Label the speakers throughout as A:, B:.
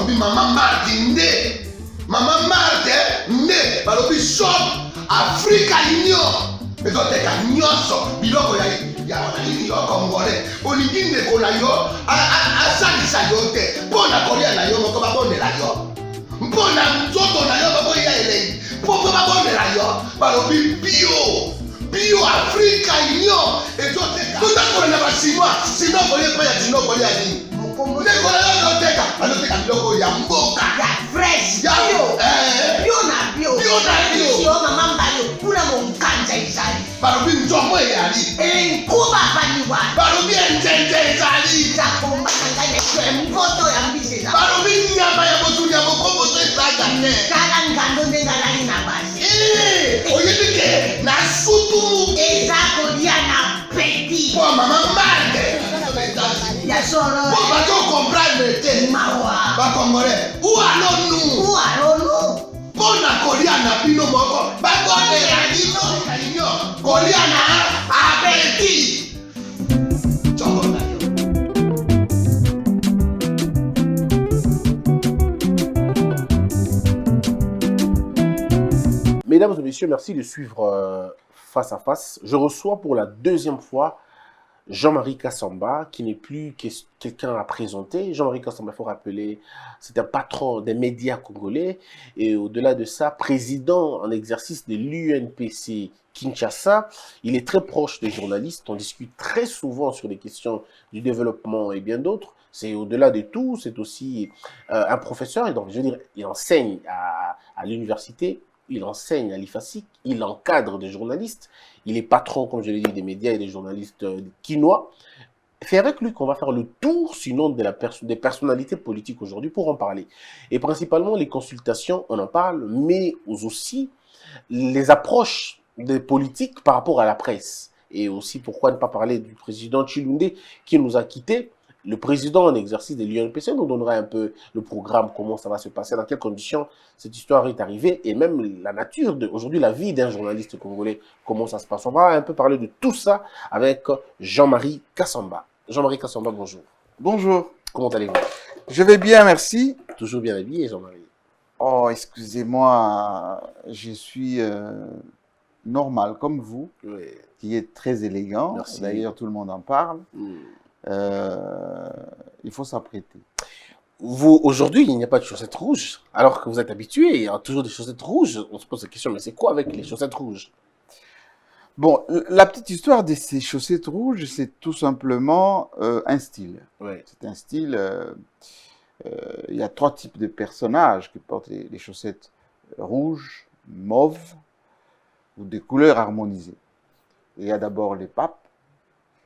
A: balobi Maman Marthe nde. Maman Marthe nde. Balobi shop Africa Union. Ezoteka nyonso biloko ya wananini yo Congolais. Olingi ndeko na yo asalisa yo te. Mpona kolia na yo moko babondela yo. Mpona nzoto na yo baboya elengi. Mpo babondela yo. Balobi bio Africa Union. Ezoteka. Tutakola na basinois. Sino kolia pa ya sino kolia nini. Ndeko na yo ezoteka. Azoteka biloko ya mboka.
B: Ya fresh. Bio na bio. Sio mama mbayo. Kuna monkanja izali.
A: Balobi nzomo eyali.
B: Nkuba baniwa.
A: Balobi enjenje ezali.
B: Zakomba kanganya kwe mpoto ya mbise za.
A: Balobi nyama ya botu ya bokombo to ezaga ne.
B: Kala ngando ndengalani na basi.
A: Oyebike na sutu.
B: Ezako dia na peti.
A: Po Maman Marthe.
B: Ya soro.
A: Po bato comprendre te.
B: Mawa.
A: Ba Congolais. Ou alonu. Pona kolia na bino moko. Ba kondela bino. Kolia na apeti. Chongo na yo.
C: Mesdames et messieurs, merci de suivre Face à Face. Je reçois pour la deuxième fois Jean-Marie Kassamba, qui n'est plus quelqu'un à présenter. Jean-Marie Kassamba, il faut rappeler, c'est un patron des médias congolais et au-delà de ça, président en exercice de l'UNPC Kinshasa. Il est très proche des journalistes, on discute très souvent sur les questions du développement et bien d'autres. C'est au-delà de tout, c'est aussi un professeur, et donc je veux dire, il enseigne à l'université. Il enseigne à l'IFASIC, il encadre des journalistes, il est patron, comme je l'ai dit, des médias et des journalistes quinois. C'est avec lui qu'on va faire le tour, sinon des personnalités politiques aujourd'hui pour en parler. Et principalement les consultations, on en parle, mais aussi les approches des politiques par rapport à la presse. Et aussi, pourquoi ne pas parler du président Tshilunde qui nous a quittés. Le président en exercice de l'UNPC nous donnera un peu le programme, comment ça va se passer, dans quelles conditions cette histoire est arrivée, et même la nature, aujourd'hui la vie d'un journaliste congolais, comment ça se passe. On va un peu parler de tout ça avec Jean-Marie Kassamba. Jean-Marie Kassamba, bonjour.
D: Bonjour.
C: Comment allez-vous?
D: Je vais bien, merci.
C: Toujours bien habillé, Jean-Marie.
D: Oh, excusez-moi, je suis normal comme vous,
C: Oui.
D: qui est très élégant.
C: Merci.
D: D'ailleurs, tout le monde en parle. Il faut s'apprêter.
C: Vous, aujourd'hui, il n'y a pas de chaussettes rouges, alors que vous êtes habitué, il y a toujours des chaussettes rouges. On se pose la question, mais c'est quoi avec les chaussettes rouges?
D: Bon, la petite histoire de ces chaussettes rouges, c'est tout simplement un style.
C: Oui.
D: C'est un style. Il y a trois types de personnages qui portent les chaussettes rouges, mauves ou des couleurs harmonisées. Il y a d'abord les papes.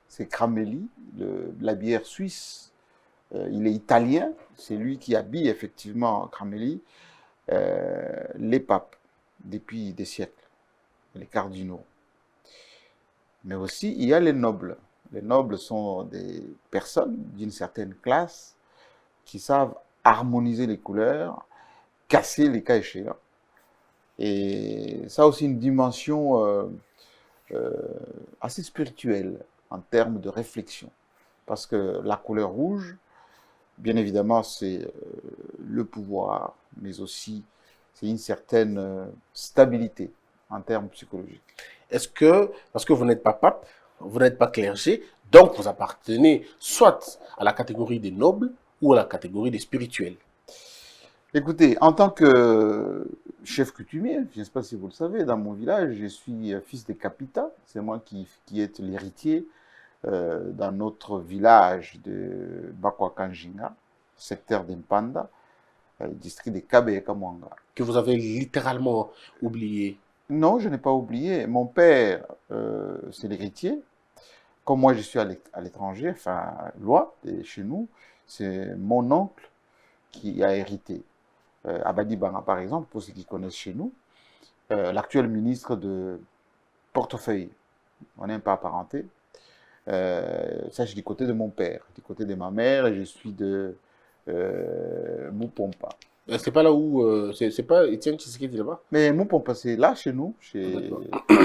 D: C'est Cramelli, la bière suisse. Il est italien, c'est lui qui habille effectivement Cramelli, les papes depuis des siècles, les cardinaux. Mais aussi, il y a les nobles. Les nobles sont des personnes d'une certaine classe qui savent harmoniser les couleurs, casser les cas échéants. Et ça a aussi une dimension assez spirituelle en termes de réflexion. Parce que la couleur rouge, bien évidemment, c'est le pouvoir, mais aussi c'est une certaine stabilité en termes psychologiques.
C: Est-ce que, parce que vous n'êtes pas pape, vous n'êtes pas clergé, donc vous appartenez soit à la catégorie des nobles ou à la catégorie des spirituels?
D: Écoutez, en tant que chef coutumier, je ne sais pas si vous le savez, dans mon village, je suis fils de Kapita, c'est moi qui est l'héritier dans notre village de Bakwakanjinga, secteur d'Impanda, district de Kabe et Kamwanga.
C: Que vous avez littéralement oublié?
D: Non, je n'ai pas oublié. Mon père, c'est l'héritier. Comme moi, je suis à l'étranger, enfin, loin de chez nous, c'est mon oncle qui a hérité. Abadi Banga, par exemple, pour ceux qui connaissent chez nous, l'actuel ministre de Portefeuille, on n'est pas apparenté. Ça, c'est du côté de mon père. Du côté de ma mère, je suis de Mupompa.
C: C'est pas là où... c'est pas Étienne Tshisekedi là-bas?
D: Mais Mupompa, c'est là, chez nous, chez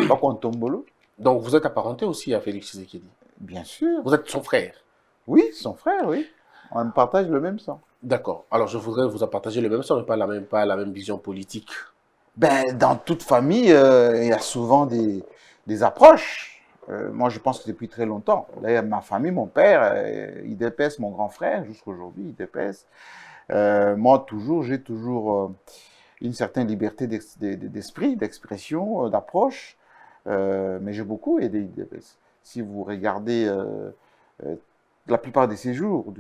D: Bakontombolo.
C: Donc vous êtes apparenté aussi à Félix Tshisekedi?
D: Bien sûr.
C: Vous êtes son frère?
D: Oui, son frère, oui. On partage le même sang.
C: D'accord. Alors, je voudrais vous partager le même sort, mais pas la même vision politique.
D: Ben, dans toute famille, il y a souvent des approches. Moi, je pense que depuis très longtemps. D'ailleurs, ma famille, mon père, IDPS, mon grand frère, jusqu'aujourd'hui, IDPS. Moi, j'ai toujours une certaine liberté d'esprit, d'expression, d'approche. Mais j'ai beaucoup aidé IDPS. Si vous regardez euh, la plupart des séjours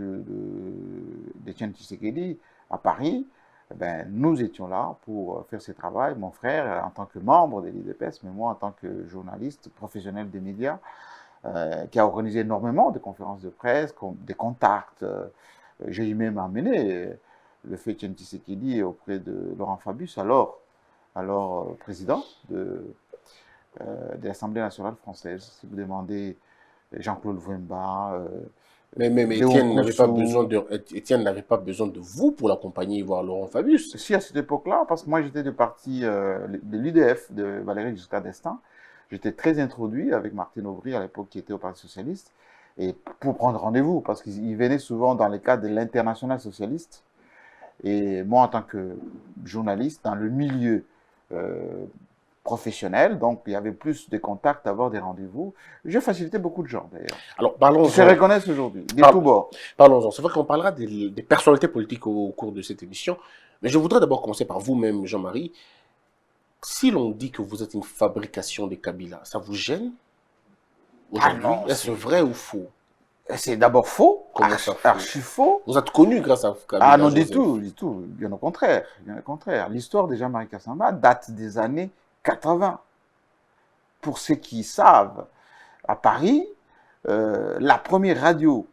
D: d'Étienne Tshisekedi à Paris, ben, nous étions là pour faire ce travail. Mon frère, en tant que membre de l'IDPS, mais moi, en tant que journaliste professionnel des médias, qui a organisé énormément de conférences de presse, des contacts. J'ai même amené le fait Étienne Tshisekedi auprès de Laurent Fabius, alors président de l'Assemblée nationale française. Si vous demandez Jean-Claude Vwemba,
C: Mais
D: Léon
C: Étienne n'avait pas besoin de vous pour l'accompagner voir Laurent Fabius.
D: Si, à cette époque-là, parce que moi j'étais du parti de l'UDF de Valéry Giscard d'Estaing. J'étais très introduit avec Martine Aubry à l'époque qui était au Parti socialiste. Et pour prendre rendez-vous, parce qu'il venait souvent dans le cadre de l'international socialiste. Et moi, en tant que journaliste, dans le milieu professionnel, donc il y avait plus de contacts, avoir des rendez-vous. J'ai facilité beaucoup de gens, d'ailleurs.
C: Alors, parlons-en.
D: Qui se reconnaissent aujourd'hui, des tous bords.
C: Parlons-en. C'est vrai qu'on parlera des personnalités politiques au cours de cette émission. Mais je voudrais d'abord commencer par vous-même, Jean-Marie. Si l'on dit que vous êtes une fabrication des Kabila, ça vous gêne aujourd'hui?
D: non,
C: Est-ce vrai ou faux?
D: C'est d'abord faux,
C: Comment ça, faux?
D: archi faux.
C: Vous êtes connu grâce à Kabila.
D: Ah non, du
C: Joseph.
D: tout, bien au contraire, bien au contraire. L'histoire de Jean-Marie Kassamba date des années 80. Pour ceux qui savent, à Paris, la première radio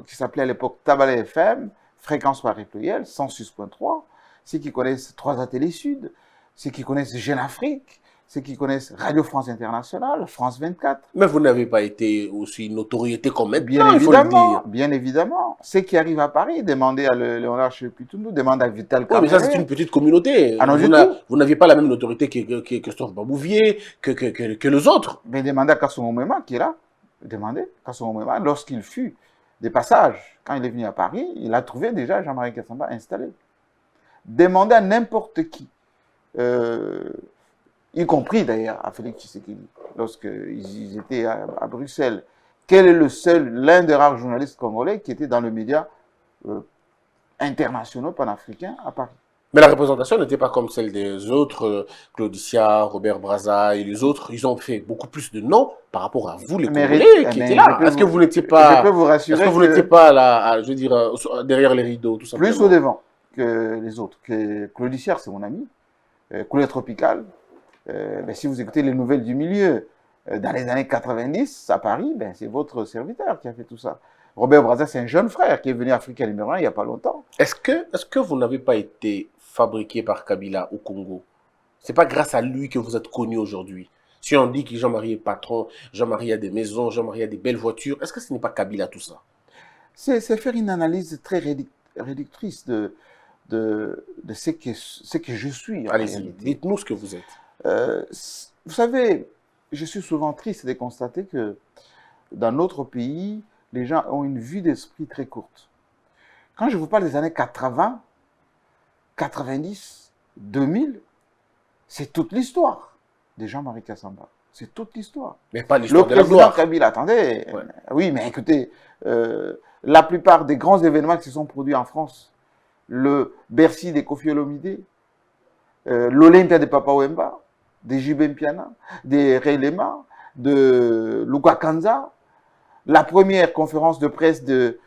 D: qui s'appelait à l'époque Tabale FM, fréquence Paris pluriel, 106.3, ceux qui connaissent 3 Télé Sud, ceux qui connaissent Jeune Afrique, ceux qui connaissent Radio France Internationale, France 24.
C: Mais vous n'avez pas été aussi une notoriété comme maintenant,
D: Bien
C: il faut le
D: évidemment,
C: dire.
D: bien évidemment. Ceux qui arrivent à Paris, demandez à Léonard Chepitounou, demandez à Vital
C: Oui, mais ça,
D: Kamerhe.
C: c'est une petite communauté.
D: Ah non, du tout.
C: Vous n'aviez pas la même notoriété que Christophe Babouvier, que les autres.
D: Mais demandez à Kassomo Mema qui est là. Demandez Kassomo Mema, lorsqu'il fut des passages, quand il est venu à Paris, il a trouvé déjà Jean-Marie Kassamba installé. Demandez à n'importe qui, y compris d'ailleurs à Félix Tshisekedi, lorsqu'ils étaient à Bruxelles. Quel est l'un des rares journalistes congolais qui était dans le média internationaux panafricains à Paris?
C: Mais la représentation n'était pas comme celle des autres, Claudicia, Robert Brazza et les autres. Ils ont fait beaucoup plus de noms par rapport à vous, les Congolais, qui étaient là. Est-ce que vous n'étiez pas,
D: je peux vous rassurer
C: est-ce que vous n'étiez pas là, je veux dire, derrière les rideaux, tout simplement?
D: plus au devant que les autres. Que Claudicia, c'est mon ami. Couleur tropicale. Ben, si vous écoutez les nouvelles du milieu, dans les années 90, à Paris, ben, c'est votre serviteur qui a fait tout ça. Robert Brazza, c'est un jeune frère qui est venu à Africa numéro 1 il n'y a pas longtemps.
C: Est-ce que vous n'avez pas été fabriqué par Kabila au Congo? C'est pas grâce à lui que vous êtes connu aujourd'hui. Si on dit que Jean-Marie est patron, Jean-Marie a des maisons, Jean-Marie a des belles voitures, est-ce que ce n'est pas Kabila tout ça?
D: C'est faire une analyse très réductrice de ce que je suis.
C: Allez-y, dites-nous ce que vous êtes.
D: Vous savez, je suis souvent triste de constater que dans notre pays, les gens ont une vue d'esprit très courte. Quand je vous parle des années 80, 90, 2000, c'est toute l'histoire de Jean-Marie Kassamba. C'est toute l'histoire.
C: Mais pas
D: Le
C: l'histoire de la
D: président
C: gloire.
D: Kabila, attendez.
C: Ouais.
D: Oui, mais écoutez, la plupart des grands événements qui se sont produits en France, le Bercy des Koffi Olomide, l'Olympia de Papa Wemba, des J.B. Mpiana, des Relema, de Luka Kanza, la première conférence de presse de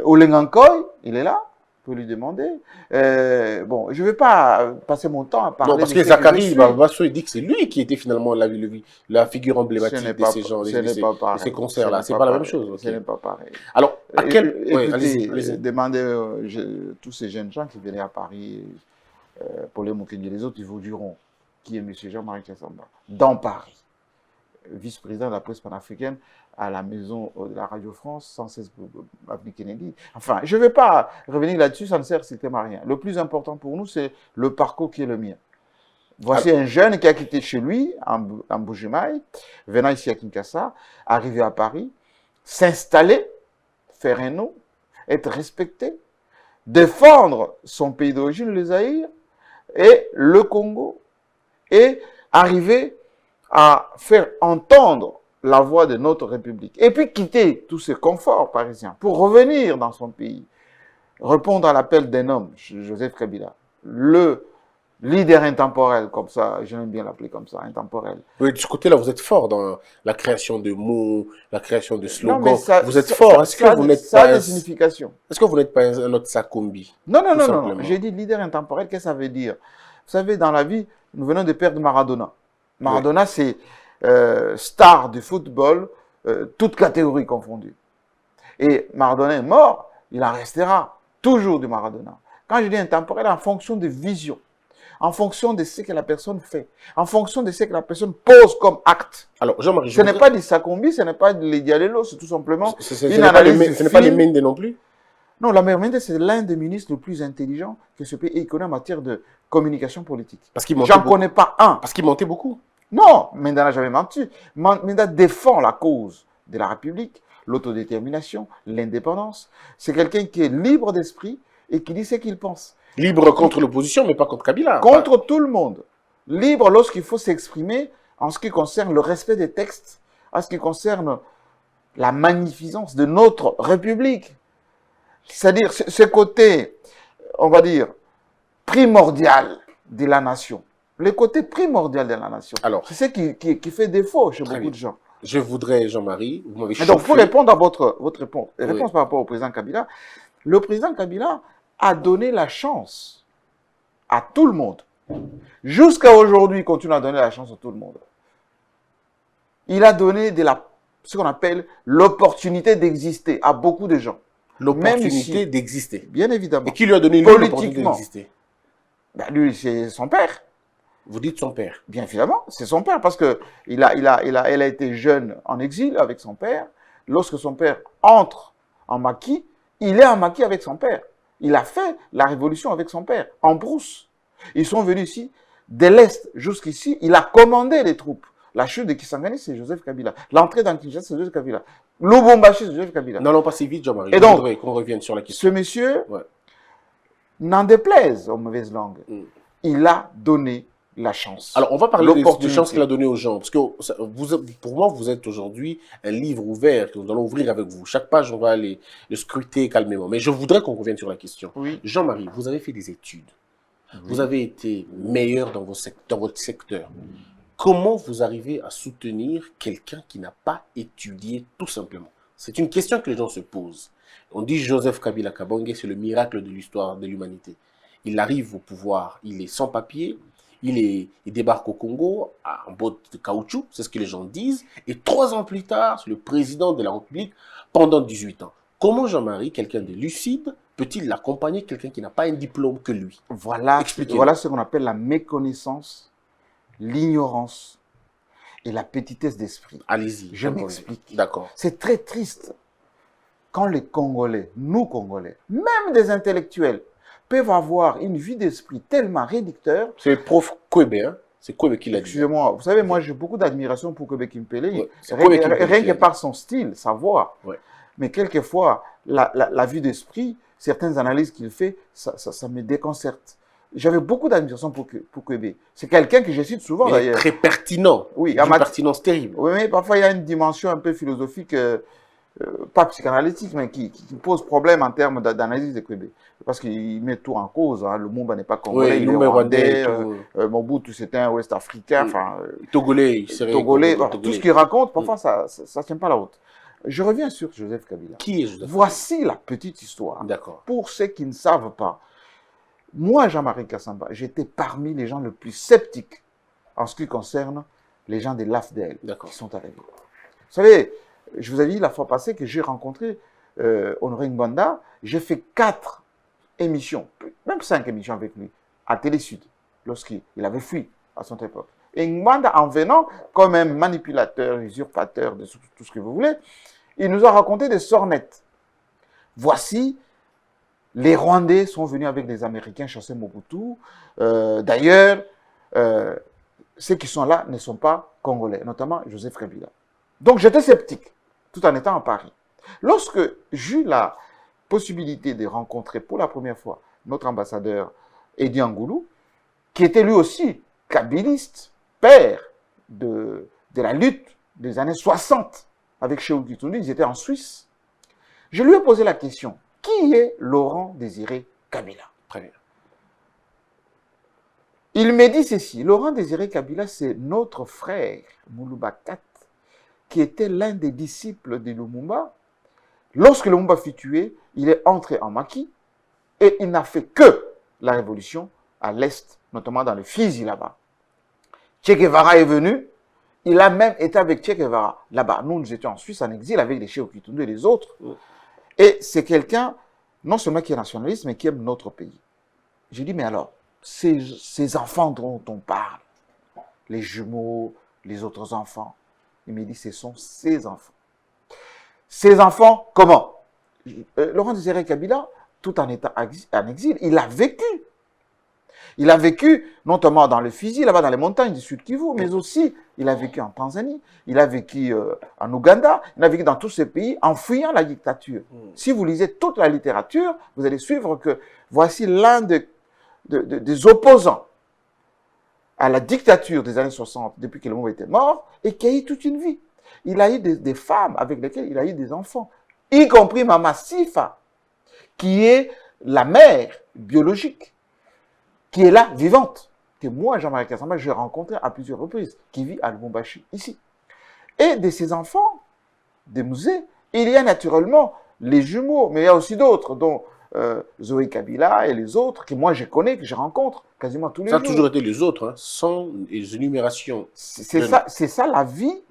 D: Olengankoy, il est là, vous pouvez lui demander. Bon, je ne vais pas passer mon temps à parler.
C: Non, parce
D: de
C: que
D: ce
C: Zachary
D: je suis.
C: Basso, il dit que c'est lui qui était finalement la figure emblématique de ces gens,
D: ce n'est pas pareil.
C: de ces concerts-là.
D: Ce
C: C'est
D: n'est
C: pas la
D: pareil.
C: même chose. Ok.
D: Ce n'est pas pareil.
C: Alors, à quel...
D: Écoutez,
C: Ouais, allez-y.
D: demandez tous ces jeunes gens qui venaient à Paris, Paul Moukeni et les autres, ils vous diront qui est M. Jean-Marie Kassamba. Dans Paris, vice-président de la presse panafricaine à la maison de la Radio France, 116 avenue Kennedy. Enfin, je ne vais pas revenir là-dessus, ça ne sert strictement à rien. Le plus important pour nous, c'est le parcours qui est le mien. Voici un jeune qui a quitté chez lui, en Bujimaï, venant ici à Kinshasa, arrivé à Paris, s'installer, faire un nom, être respecté, défendre son pays d'origine, le Zaïre, et le Congo, et arriver à faire entendre la voix de notre République. Et puis quitter tous ces conforts parisiens pour revenir dans son pays, répondre à l'appel d'un homme, Joseph Kabila, le leader intemporel, comme ça, j'aime bien l'appeler comme ça, intemporel.
C: Oui, de ce côté-là, vous êtes fort dans la création de mots, la création de slogans.
D: Non, mais ça,
C: vous êtes fort. Est-ce que vous n'êtes
D: ça
C: pas
D: a des significations.
C: Est-ce que vous n'êtes pas un autre Sakombi?
D: Non, non,
C: Tout
D: non,
C: simplement.
D: non. J'ai dit leader intemporel, qu'est-ce que ça veut dire? Vous savez, dans la vie, nous venons de perdre Maradona. Maradona, c'est star du football, toutes catégories confondues. Et Maradona est mort, il en restera toujours du Maradona. Quand je dis intemporel, en fonction de vision, en fonction de ce que la personne fait, en fonction de ce que la personne pose comme acte.
C: Alors, Jean-Marie,
D: Ce n'est pas du Sakombi, ce n'est pas de l'Idialelo, c'est tout simplement
C: ce
D: une
C: n'est
D: analyse
C: pas les
D: fine.
C: Mendes non plus?
D: Non, la Mendes, c'est l'un des ministres les plus intelligents que ce pays connaît en matière de communication politique.
C: Parce qu'il mentait
D: J'en
C: beaucoup.
D: connais pas un.
C: Parce qu'il mentait beaucoup.
D: Non, Mendes n'a jamais menti. Mendes défend la cause de la République, l'autodétermination, l'indépendance. C'est quelqu'un qui est libre d'esprit et qui dit ce qu'il pense.
C: Libre contre l'opposition, mais pas contre Kabila.
D: Contre tout le monde. Libre lorsqu'il faut s'exprimer en ce qui concerne le respect des textes, en ce qui concerne la magnificence de notre République. C'est-à-dire ce côté, on va dire, primordial de la nation. Le côté primordial de la nation.
C: Alors,
D: c'est ce qui fait défaut chez beaucoup
C: bien.
D: de gens.
C: Je voudrais, Jean-Marie, vous m'avez
D: Et donc, pour
C: chauffé.
D: répondre à votre réponse,
C: Oui.
D: par rapport au président Kabila, le président Kabila a donné la chance à tout le monde. Jusqu'à aujourd'hui, il continue à donner la chance à tout le monde. Il a donné ce qu'on appelle l'opportunité d'exister à beaucoup de gens.
C: L'opportunité
D: Même si-
C: d'exister.
D: Bien évidemment.
C: Et qui lui a donné lui l'opportunité
D: Politiquement.
C: d'exister?
D: Ben, lui, c'est son père.
C: Vous dites son père.
D: Bien évidemment, c'est son père parce que elle a été jeune en exil avec son père. Lorsque son père entre en maquis, il est en maquis avec son père. Il a fait la révolution avec son père, en brousse. Ils sont venus ici, de l'Est jusqu'ici, il a commandé les troupes. La chute de Kisangani, c'est Joseph Kabila. L'entrée dans Kinshasa, c'est Joseph Kabila. Lubumbashi, c'est Joseph Kabila.
C: N'allons pas si vite, Jean-Marie.
D: Et
C: Je
D: donc,
C: voudrais qu'on revienne sur la question.
D: Ce monsieur,
C: Ouais.
D: n'en déplaise aux mauvaises langues,
C: Mm.
D: il a donné la chance.
C: Alors, on va parler des
D: L'opportunité.
C: chances qu'il a données aux gens. Parce que pour moi, vous êtes aujourd'hui un livre ouvert que nous allons ouvrir avec vous. Chaque page, on va aller le scruter calmement. Mais je voudrais qu'on revienne sur la question.
D: Oui.
C: Jean-Marie, vous avez fait des études. Vous avez été meilleur dans votre secteur. Comment vous arrivez à soutenir quelqu'un qui n'a pas étudié, tout simplement? C'est une question que les gens se posent. On dit Joseph Kabila Kabange, c'est le miracle de l'histoire de l'humanité. Il arrive au pouvoir, il est sans papier, il débarque au Congo en botte de caoutchouc, c'est ce que les gens disent, et 3 ans plus tard, c'est le président de la République pendant 18 ans. Comment Jean-Marie, quelqu'un de lucide, peut-il l'accompagner, quelqu'un qui n'a pas un diplôme que lui?
D: Voilà
C: Expliquez-nous.
D: ce qu'on appelle la méconnaissance, l'ignorance et la petitesse d'esprit.
C: Allez-y.
D: Je
C: répondez.
D: m'explique.
C: D'accord.
D: C'est très triste quand les Congolais, nous Congolais, même des intellectuels, peuvent avoir une vue d'esprit tellement réducteur.
C: C'est le prof Kwebe, hein? C'est Kwebe qui l'a dit.
D: Excusez-moi, vous savez, moi j'ai beaucoup d'admiration pour Kwebe Kimpele,
C: Ouais, c'est Kwebe Kimpele
D: rien
C: qui
D: que
C: l'a
D: par son style, sa voix.
C: Ouais.
D: Mais quelquefois, la vue d'esprit, certaines analyses qu'il fait, ça me déconcerte. J'avais beaucoup d'admiration pour Kwebe. C'est quelqu'un que je cite souvent
C: Il est
D: d'ailleurs.
C: très pertinent.
D: Oui,
C: D'une
D: à ma-
C: pertinence terrible.
D: Oui, mais parfois il y a une dimension un peu philosophique, pas psychanalytique, mais qui pose problème en termes d'analyse de Kwebe. Parce qu'il met tout en cause. Hein. Le Mumba n'est pas congolais,
C: Oui,
D: il est
C: Lumumba
D: rwandais.
C: rwandais,
D: Mobutu, c'était un ouest africain.
C: Oui.
D: Enfin,
C: Togolais, il serait
D: Togolais. Voilà,
C: Togolais.
D: tout ce qu'il raconte, parfois, ça ne tient pas la route. Je reviens sur Joseph Kabila.
C: Qui est Joseph?
D: Voici la petite histoire.
C: D'accord.
D: Pour ceux qui ne savent pas, moi, Jean-Marie Kassamba, j'étais parmi les gens les plus sceptiques en ce qui concerne les gens de l'AFDL
C: D'accord.
D: qui sont arrivés. Vous savez, je vous avais dit la fois passée que j'ai rencontré Honoré Ngwanda, j'ai fait 4 émissions, même 5 émissions avec lui, à Télé Sud, lorsqu'il avait fui à son époque. Et Ngwanda, en venant comme un manipulateur, usurpateur, de tout ce que vous voulez, il nous a raconté des sornettes. Voici, les Rwandais sont venus avec les Américains chasser Mobutu. D'ailleurs, ceux qui sont là ne sont pas Congolais, notamment Joseph Kabila. Donc j'étais sceptique, tout en étant à Paris. Lorsque j'eus possibilité de rencontrer pour la première fois notre ambassadeur Edi Angoulou, qui était lui aussi kabiliste, père de la lutte des années 60 avec Sékou Kitoundou. Ils étaient en Suisse. Je lui ai posé la question, qui est Laurent Désiré Kabila?
C: Très bien.
D: Il m'a dit ceci, Laurent Désiré Kabila, c'est notre frère Moulouba Kat, qui était l'un des disciples de Lumumba. Lorsque Lumumba fut tué, il est entré en maquis et il n'a fait que la révolution à l'Est, notamment dans le Fizi là-bas. Che Guevara est venu, il a même été avec Che Guevara là-bas. Nous étions en Suisse en exil avec les Sékou Kitoundou et les autres. Et c'est quelqu'un, non seulement qui est nationaliste, mais qui aime notre pays. J'ai dit, mais alors, ces enfants dont on parle, les jumeaux, les autres enfants, il m'a dit, ce sont ses enfants. Ces enfants, comment? Laurent Désiré Kabila, tout en étant en exil, il a vécu. Il a vécu, notamment dans le Fizi, là-bas dans les montagnes du Sud Kivu, mais aussi, il a vécu en Tanzanie, il a vécu en Ouganda, il a vécu dans tous ces pays en fuyant la dictature. Si vous lisez toute la littérature, vous allez suivre que voici l'un des opposants à la dictature des années 60, depuis que le monde était mort, et qui a eu toute une vie. Il a eu des femmes avec lesquelles il a eu des enfants, y compris Mama Sifa, qui est la mère biologique, qui est là, vivante, que moi, Jean-Marie Kassamba, j'ai rencontré à plusieurs reprises, qui vit à Lubumbashi, ici. Et de ces enfants, des musées, il y a naturellement les jumeaux, mais il y a aussi d'autres, dont Zoé Kabila et les autres, que moi je connais, que je rencontre quasiment tous les jours.
C: Ça a toujours été les autres, hein, sans les énumérations.
D: C'est ça la vie,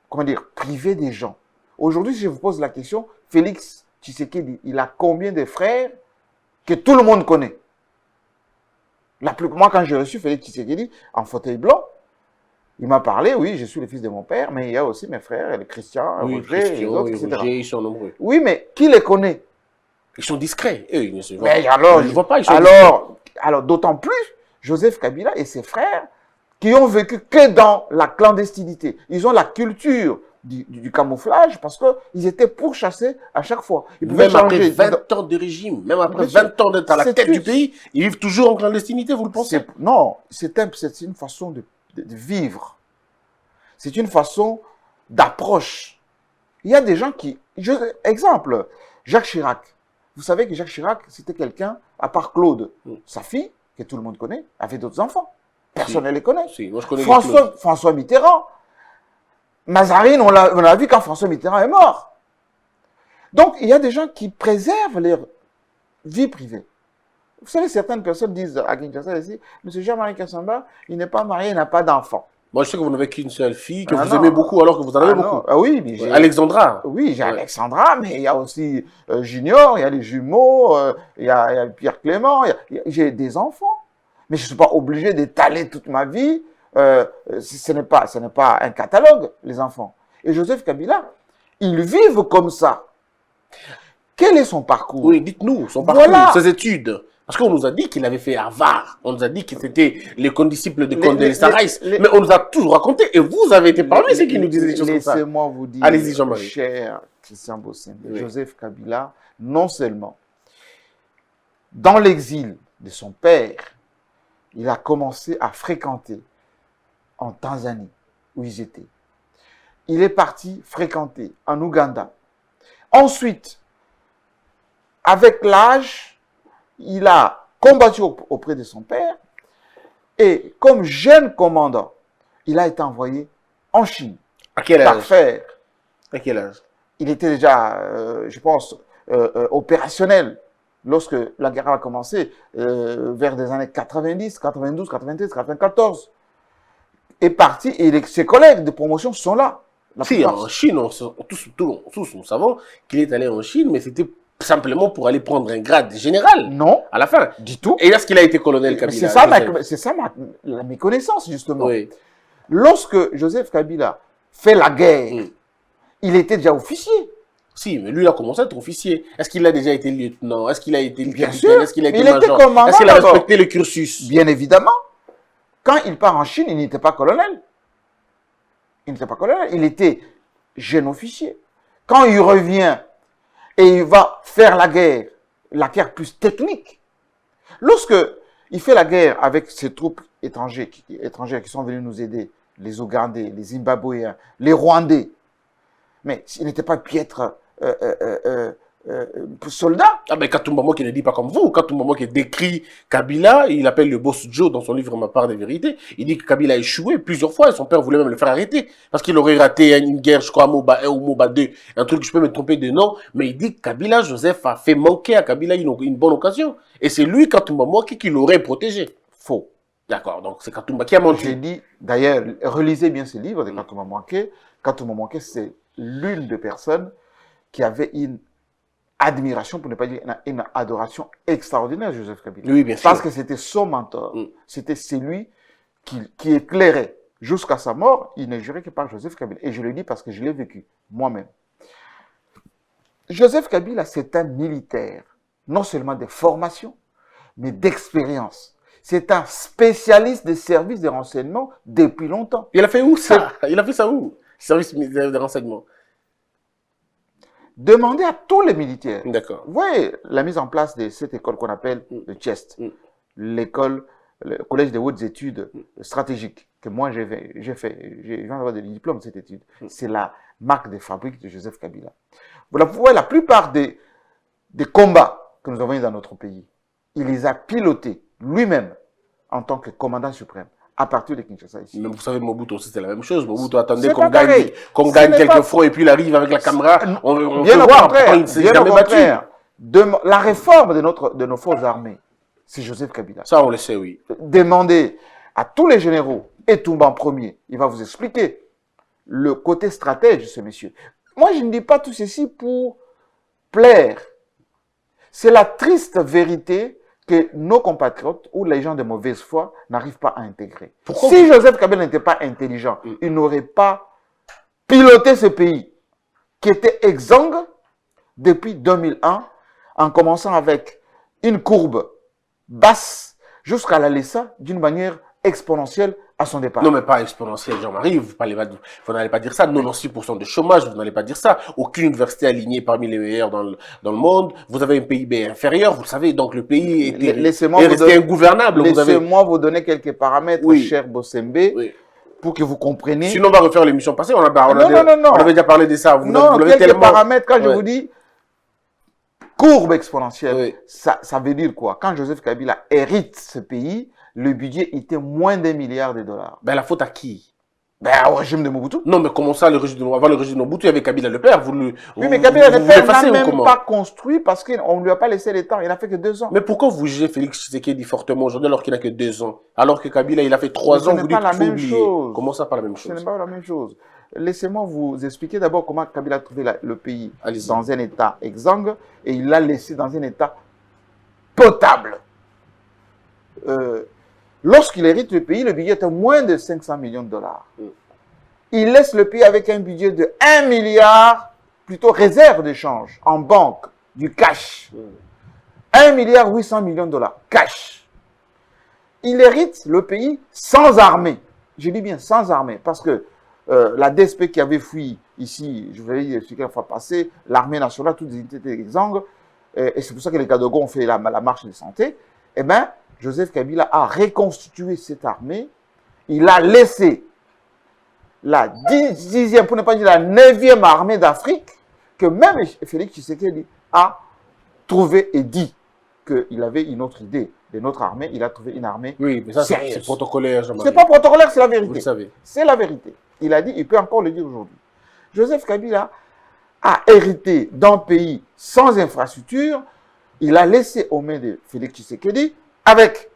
D: comment dire, privée des gens. Aujourd'hui, si je vous pose la question, Félix Tshisekedi, il a combien de frères que tout le monde connaît? Moi, quand j'ai reçu Félix Tshisekedi en fauteuil blanc, il m'a parlé, oui, je suis le fils de mon père, mais il y a aussi mes frères, les Christian,
C: Oui,
D: Roger, les autres, etc.
C: Roger, ils sont nombreux.
D: Oui, mais qui les connaît?
C: Ils sont discrets. Eux, ils ne se voient
D: Mais
C: pas.
D: alors,
C: Ils ne voient pas, ils sont
D: alors d'autant plus, Joseph Kabila et ses frères, qui ont vécu que dans la clandestinité. Ils ont la culture du camouflage parce qu'ils étaient pourchassés à chaque fois. Ils pouvaient
C: même après
D: changer.
C: 20 ans de régime, même après
D: Bien sûr.
C: 20 ans d'être à la
D: C'est
C: tête
D: tout.
C: du pays, ils vivent toujours en clandestinité, vous le pensez?
D: Non, c'est une façon de vivre. C'est une façon d'approche. Il y a des gens qui... exemple, Jacques Chirac. Vous savez que Jacques Chirac, c'était quelqu'un, à part Claude, sa fille, que tout le monde connaît, avait d'autres enfants. Personne ne les connaît.
C: Si, moi je connais les Claude.
D: François Mitterrand. Mazarine, on l'a vu quand François Mitterrand est mort. Donc, il y a des gens qui préservent leur vie privée. Vous savez, certaines personnes disent à Kinshasa ici, M. Jean-Marie Kassamba, il n'est pas marié, il n'a pas d'enfant.
C: Moi, je sais que vous n'avez qu'une seule fille, que
D: Ah
C: vous
D: non.
C: aimez beaucoup alors que vous en avez
D: Ah non.
C: beaucoup.
D: Ah oui, mais j'ai...
C: Alexandra.
D: Oui, j'ai
C: Ouais.
D: Alexandra, mais il y a aussi Junior, il y a les jumeaux, il y a Pierre Clément, j'ai des enfants. Mais je ne suis pas obligé d'étaler toute ma vie. Ce n'est pas un catalogue, les enfants. Et Joseph Kabila, ils vivent comme ça. Quel est son parcours?
C: Oui, dites-nous son parcours,
D: Voilà.
C: ses études. Parce qu'on nous a dit qu'il avait fait Harvard. On nous a dit qu'il était les condisciples de
D: Les-
C: Condoleezza
D: les-
C: Rice.
D: les-
C: Mais on nous a toujours raconté. Et vous avez été parmi ceux qui nous disaient des choses comme ça.
D: Laissez-moi vous dire,
C: Allez-y, Jean-Marie.
D: cher Christian Bossembe,
C: Oui.
D: Joseph Kabila, non seulement dans l'exil de son père, il a commencé à fréquenter en Tanzanie, où ils étaient. Il est parti fréquenter en Ouganda. Ensuite, avec l'âge, il a combattu auprès de son père et comme jeune commandant, il a été envoyé en Chine
C: À quel
D: par
C: âge?
D: fer.
C: À quel âge?
D: Il était déjà, je pense, opérationnel lorsque la guerre a commencé, vers des années 90, 92, 93, 94. Est parti et ses collègues de promotion sont là. La
C: Si,
D: plupart.
C: en Chine, tous nous savons qu'il est allé en Chine, mais c'était simplement pour aller prendre un grade général
D: Non,
C: à la fin.
D: du tout.
C: Et est-ce qu'il a été colonel
D: Mais
C: Kabila?
D: c'est ça la méconnaissance, justement.
C: Oui.
D: Lorsque Joseph Kabila fait la guerre,
C: Mm.
D: il était déjà officier.
C: Si, mais lui, il a commencé à être officier. Est-ce qu'il a déjà été lieutenant? Est-ce qu'il a été
D: Bien
C: capitaine?
D: sûr.
C: Est-ce qu'il a été
D: Il était
C: major?
D: commandant
C: Est-ce qu'il a
D: d'abord.
C: respecté le cursus?
D: Bien évidemment. Quand il part en Chine, il n'était pas colonel. Il n'était pas colonel, il était jeune officier. Quand il revient, et il va faire la guerre plus technique. Lorsque il fait la guerre avec ses troupes étrangères qui sont venus nous aider, les Ougandais, les Zimbabwéens, les Rwandais, mais s'il n'était pas piètre soldat.
C: Ah ben Katumba Moke ne dit pas comme vous. Katumba Moke décrit Kabila, il appelle le boss Joe dans son livre Ma part des vérités. Il dit que Kabila a échoué plusieurs fois et son père voulait même le faire arrêter parce qu'il aurait raté une guerre, je crois, à Moba 1 ou Moba 2, un truc, je peux me tromper de nom, mais il dit que Kabila, Joseph a fait manquer à Kabila une bonne occasion. Et c'est lui, Katumba Moke, qui l'aurait protégé.
D: Faux.
C: D'accord, donc c'est Katumba qui a menti.
D: J'ai dit, d'ailleurs, relisez bien ce livre de Katumba Moke. Katumba Moke, c'est l'une des personnes qui avait une admiration, pour ne pas dire une adoration extraordinaire, Joseph Kabila.
C: Oui, bien sûr.
D: Parce que c'était son mentor. C'était celui qui éclairait. Jusqu'à sa mort, il ne jurait que par Joseph Kabila. Et je le dis parce que je l'ai vécu moi-même. Joseph Kabila, c'est un militaire, non seulement de formation, mais d'expérience. C'est un spécialiste des services de renseignement depuis longtemps.
C: Il a fait où ça? Il a fait ça où? Service de renseignement.
D: Demandez à tous les militaires.
C: D'accord.
D: Vous voyez la mise en place de cette école qu'on appelle le CHEST, l'école, le collège des hautes études stratégiques, que moi j'ai fait, je viens d'avoir des diplômes de cette étude. C'est la marque de fabrique de Joseph Kabila. Vous voyez, la plupart des combats que nous avons eu dans notre pays, il les a pilotés lui-même en tant que commandant suprême. À partir de Kinshasa ici.
C: Mais vous savez, Mobutu aussi, c'était la même chose. Mobutu attendait
D: C'est
C: qu'on
D: pas
C: gagne,
D: pareil.
C: quelques fois et puis il arrive avec la caméra. On
D: Bien
C: peut
D: au
C: voir,
D: contraire,
C: pourtant, il ne s'est
D: bien au
C: jamais battu.
D: contraire. La réforme de nos forces armées, c'est Joseph Kabila.
C: Ça, on le sait, oui.
D: Demandez à tous les généraux, et Toumba en premier, il va vous expliquer le côté stratège de ce monsieur. Moi, je ne dis pas tout ceci pour plaire. C'est la triste vérité que nos compatriotes ou les gens de mauvaise foi n'arrivent pas à intégrer.
C: Pourquoi
D: Si Joseph Kabila n'était pas intelligent, il n'aurait pas piloté ce pays qui était exsangue depuis 2001, en commençant avec une courbe basse jusqu'à la laisser d'une manière exponentielle à son départ.
C: Non, mais pas exponentiel, Jean-Marie. Vous n'allez pas dire ça. 96% de chômage, vous n'allez pas dire ça. Aucune université alignée parmi les meilleures dans le monde. Vous avez un PIB inférieur, vous le savez. Donc, le pays est resté ingouvernable.
D: Laissez-moi vous donner quelques paramètres, cher Bossembe, pour que vous compreniez.
C: Sinon, on va refaire l'émission passée. On
D: Non.
C: avait déjà parlé de ça.
D: Quelques paramètres, quand je vous dis courbe exponentielle, ça veut dire quoi? Quand Joseph Kabila hérite ce pays, le budget était moins d'1 milliard de dollars.
C: Ben, la faute à qui?
D: Ben, au régime de Mobutu.
C: Non, mais comment ça, avant le régime de Mobutu, il y avait Kabila le père.
D: Oui, mais Kabila le père n'a même pas construit parce qu'on ne lui a pas laissé le temps. Il n'a fait que 2 ans.
C: Mais pourquoi vous jugez Félix Tshisekedi fortement aujourd'hui alors qu'il n'a que 2 ans? Alors que Kabila, il a fait 3 ans, vous dites qu'il faut oublier. Comment ça, pas la même chose?
D: Ce n'est pas la même chose. Laissez-moi vous expliquer d'abord comment Kabila a trouvé le pays dans un état exsangue et il l'a laissé dans un état potable. Lorsqu'il hérite le pays, le budget est à moins de 500 millions de dollars. Il laisse le pays avec un budget de 1 milliard, plutôt réserve d'échange, en banque, du cash. 1 milliard 800 millions de dollars, cash. Il hérite le pays sans armée. Je dis bien sans armée, parce que la DSP qui avait fui ici, je vous l'ai expliqué la fois passée, l'armée nationale, toutes les unités exsangues, et c'est pour ça que les Kadogo ont fait la marche de santé, eh bien, Joseph Kabila a reconstitué cette armée. Il a laissé la 10e, pour ne pas dire la 9e armée d'Afrique, que même Félix Tshisekedi a trouvé et dit qu'il avait une autre idée de notre armée. Il a trouvé une armée.
C: Oui, mais ça, c'est protocolaire, Jean-Marie.
D: C'est pas protocolaire, c'est la vérité.
C: Vous le savez.
D: C'est la vérité. Il a dit, il peut encore le dire aujourd'hui. Joseph Kabila a hérité d'un pays sans infrastructure. Il a laissé aux mains de Félix Tshisekedi avec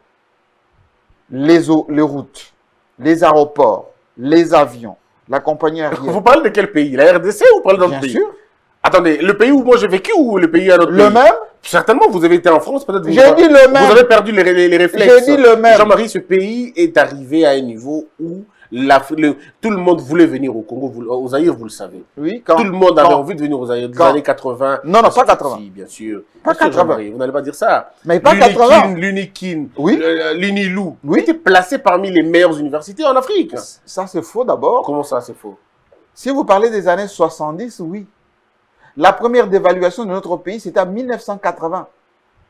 D: les routes, les aéroports, les avions, la compagnie aérienne.
C: Vous parlez de quel pays? La RDC ou vous parlez d'un autre pays?
D: Bien sûr.
C: Attendez, le pays où moi j'ai vécu ou le pays à notre pays?
D: Le même.
C: Certainement, vous avez été en France, peut-être.
D: J'ai dit le même.
C: Vous avez perdu les réflexes.
D: J'ai dit le même.
C: Jean-Marie, ce pays est arrivé à un niveau où tout le monde voulait venir au Congo, au Zaïre, vous le savez.
D: Oui,
C: tout le monde avait envie de venir au Zaïre, des années 80.
D: Non, pas 80.
C: Si, bien sûr.
D: Pas 80.
C: Vous n'allez pas dire ça.
D: Mais pas 80.
C: L'Unikin,
D: oui.
C: l'Unilou,
D: oui.
C: était placé parmi les meilleures universités en Afrique.
D: Ça, c'est faux d'abord.
C: Comment ça, c'est faux?
D: Si vous parlez des années 70, oui. La première dévaluation de notre pays, c'était en 1980.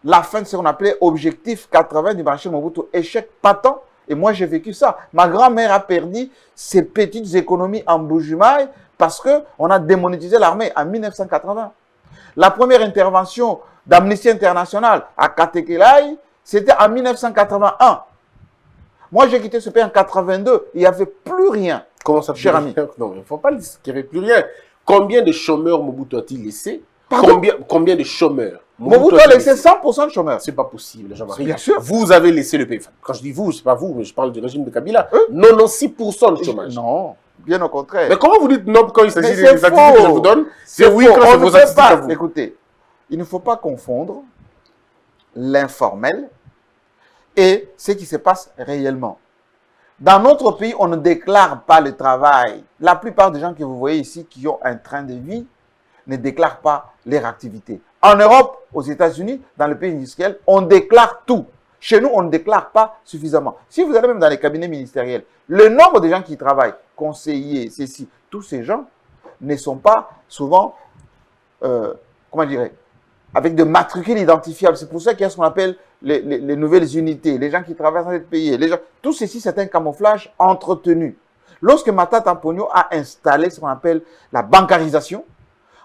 D: La fin de ce qu'on appelait objectif 80 du marché Mobutu. Échec patent. Et moi, j'ai vécu ça. Ma grand-mère a perdu ses petites économies en Bujumaï parce qu'on a démonétisé l'armée en 1980. La première intervention d'Amnesty International à Katekelai, c'était en 1981. Moi, j'ai quitté ce pays en 82. Il n'y avait plus rien.
C: Comment ça,
D: cher ami?
C: Non, il ne faut pas dire qu'il n'y avait plus rien. Combien de chômeurs Mobutu a-t-il laissé?
D: Pardon?
C: Combien de chômeurs
D: Mobutu a laissé 100% de chômeurs.
C: C'est pas possible, Jean-Marie.
D: Bien sûr.
C: Vous avez laissé le pays. Enfin, quand je dis vous, c'est pas vous, mais je parle du régime de Kabila. 96% de chômage.
D: Non, bien au contraire.
C: Mais comment vous dites non quand il s'agit
D: Mais
C: des
D: c'est
C: statistiques
D: faux.
C: que je vous donne? C'est oui
D: faux.
C: quand c'est
D: On
C: vos
D: ne peut
C: statistiques à
D: pas.
C: vous.
D: Écoutez, il ne faut pas confondre l'informel et ce qui se passe réellement. Dans notre pays, on ne déclare pas le travail. La plupart des gens que vous voyez ici qui ont un train de vie ne déclarent pas leur activité. En Europe, aux États-Unis, dans le pays industriel, on déclare tout. Chez nous, on ne déclare pas suffisamment. Si vous allez même dans les cabinets ministériels, le nombre de gens qui travaillent, conseillers, ceci, tous ces gens ne sont pas souvent, comment dirais, avec de matricules identifiables. C'est pour ça qu'il y a ce qu'on appelle les nouvelles unités, les gens qui travaillent sans être payés. Les gens, tout ceci, c'est un camouflage entretenu. Lorsque Matata Ponyo a installé ce qu'on appelle la bancarisation,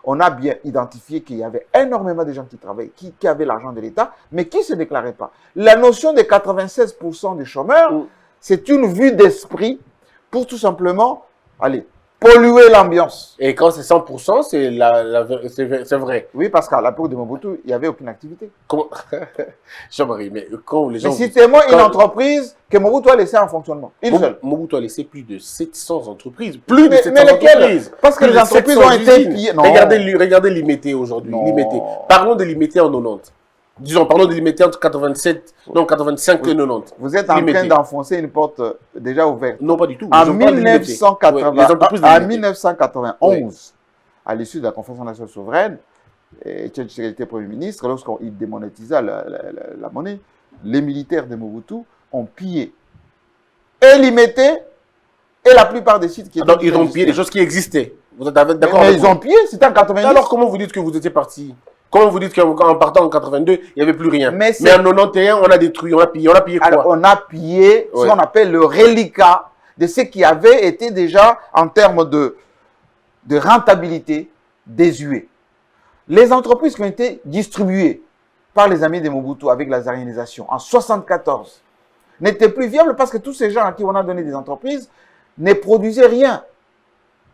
D: on a bien identifié qu'il y avait énormément de gens qui travaillaient, qui avaient l'argent de l'État, mais qui ne se déclaraient pas. La notion de 96% des chômeurs, c'est une vue d'esprit pour tout simplement, allez, polluer l'ambiance.
C: Et quand c'est 100%, c'est vrai.
D: Oui, parce qu'à la période de Mobutu, il n'y avait aucune activité.
C: Comment... Jean-Marie, mais quand les gens...
D: Mais citez-moi une entreprise que Mobutu a laissée en fonctionnement. Une seule.
C: Mobutu a laissé plus de 700 entreprises. Plus de 700
D: mais lesquelles?
C: entreprises.
D: Parce que
C: Plus
D: les
C: de
D: entreprises
C: 700
D: ont été
C: usines.
D: pillées. Non.
C: Regardez l'Imité aujourd'hui.
D: Non.
C: L'Imité. Parlons de l'Imité en 90. Disons, parlons de l'Imité entre 87, non, 85 et 90.
D: Vous êtes en train d'enfoncer une porte déjà ouverte.
C: Non, pas du tout.
D: En
C: Je parle de l'Imité.
D: 1980,
C: Ouais, les entreprises de
D: en
C: l'Imité.
D: 1991, à l'issue de la conférence nationale souveraine, Étienne Tshisekedi était Premier ministre, lorsqu'il démonétisa la monnaie, les militaires de Mobutu ont pillé et l'Imité et la plupart des sites qui étaient...
C: Donc, ils ont pillé des choses qui existaient. Vous êtes d'accord
D: Mais
C: avec
D: ils
C: moi?
D: ont pillé, c'était en 90.
C: Alors, comment vous dites que vous étiez parti? Comment vous dites qu'en partant en 82, il n'y avait plus rien?
D: Mais
C: en 91, on a détruit, on a pillé quoi?
D: Alors, on a pillé ce qu'on appelle le reliquat de ce qui avait été déjà, en termes de rentabilité, désuet. Les entreprises qui ont été distribuées par les amis de Mobutu avec la zaïnisation en 1974 n'étaient plus viables parce que tous ces gens à qui on a donné des entreprises ne produisaient rien.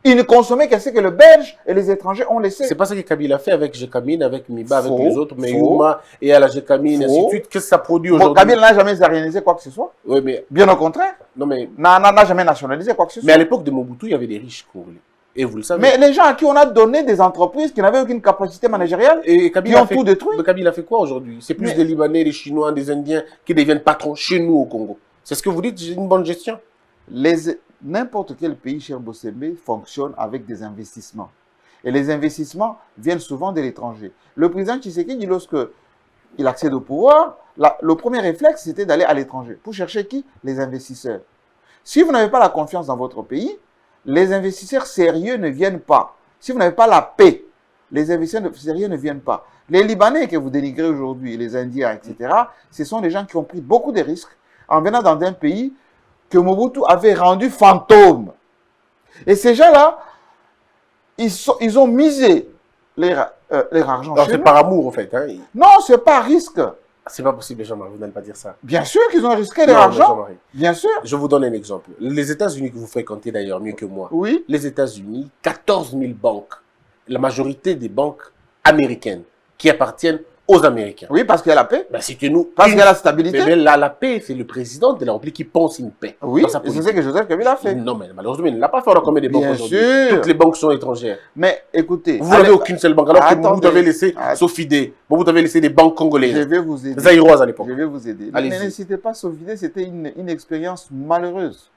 D: Ils ne consommaient que ce que le Belge et les étrangers ont laissé.
C: C'est pas ça que Kabila fait avec Jekamine, avec Miba, avec
D: Faux,
C: les autres, mais
D: faux.
C: Yuma et à la Jekamine, et ainsi de suite. Qu'est-ce que ça produit
D: Bon,
C: aujourd'hui?
D: Kabila n'a jamais zaïnisé quoi que ce soit.
C: Oui, mais,
D: Bien au contraire.
C: non, mais
D: N'a jamais nationalisé quoi que ce soit.
C: à l'époque de Mobutu, il y avait des riches congolais. Et vous le savez.
D: Mais les gens à qui on a donné des entreprises qui n'avaient aucune capacité managériale,
C: Et
D: qui
C: Kabila
D: ont tout détruit.
C: Mais Kabila fait quoi aujourd'hui? C'est plus
D: Mais-
C: des Libanais, des Chinois, des Indiens qui deviennent patrons chez nous au Congo. C'est ce que vous dites, j'ai une bonne gestion.
D: N'importe quel pays, cher Bossembe, fonctionne avec des investissements. Et les investissements viennent souvent de l'étranger. Le président Tshisekedi, lorsque il accède au pouvoir, le premier réflexe, c'était d'aller à l'étranger. Pour chercher qui? Les investisseurs. Si vous n'avez pas la confiance dans votre pays, les investisseurs sérieux ne viennent pas. Si vous n'avez pas la paix, les investisseurs sérieux ne viennent pas. Les Libanais que vous dénigrez aujourd'hui, les Indiens, etc., ce sont des gens qui ont pris beaucoup de risques en venant dans un pays que Mobutu avait rendu fantôme. Et ces gens-là, ils ont misé leur argent
C: Alors,
D: chez
C: c'est
D: nous.
C: par amour, en fait. Hein.
D: Non, c'est pas risque.
C: C'est pas possible, Jean-Marie, vous n'allez pas dire ça.
D: Bien sûr qu'ils ont risqué leur
C: Non, mais
D: argent.
C: Jean-Marie,
D: Bien sûr.
C: je vous donne un exemple. Les États-Unis, que vous fréquentez d'ailleurs mieux que moi,
D: Oui.
C: les États-Unis, 14 000 banques, la majorité des banques américaines qui appartiennent aux Américains.
D: Oui, parce qu'il y a la paix.
C: Ben, c'est que nous.
D: Parce qu'il y a la stabilité.
C: Mais la paix, c'est le président de la République qui pense une paix.
D: Oui,
C: dans sa
D: et c'est ce
C: politique.
D: que Joseph Kabila a fait.
C: Non, mais malheureusement, il ne l'a pas fait. On a combien de banques
D: Bien
C: aujourd'hui?
D: sûr.
C: Toutes les banques sont étrangères.
D: Mais écoutez.
C: Vous n'avez aucune seule banque. Alors que vous
D: Attendez.
C: avez laissé Sofidé. Vous avez laissé des banques
D: Je
C: congolaises.
D: vais vous aider.
C: Zaïroises à l'époque.
D: Je vais vous aider.
C: Allez-y.
D: Ne n'incitez pas Sofidé, c'était une expérience malheureuse.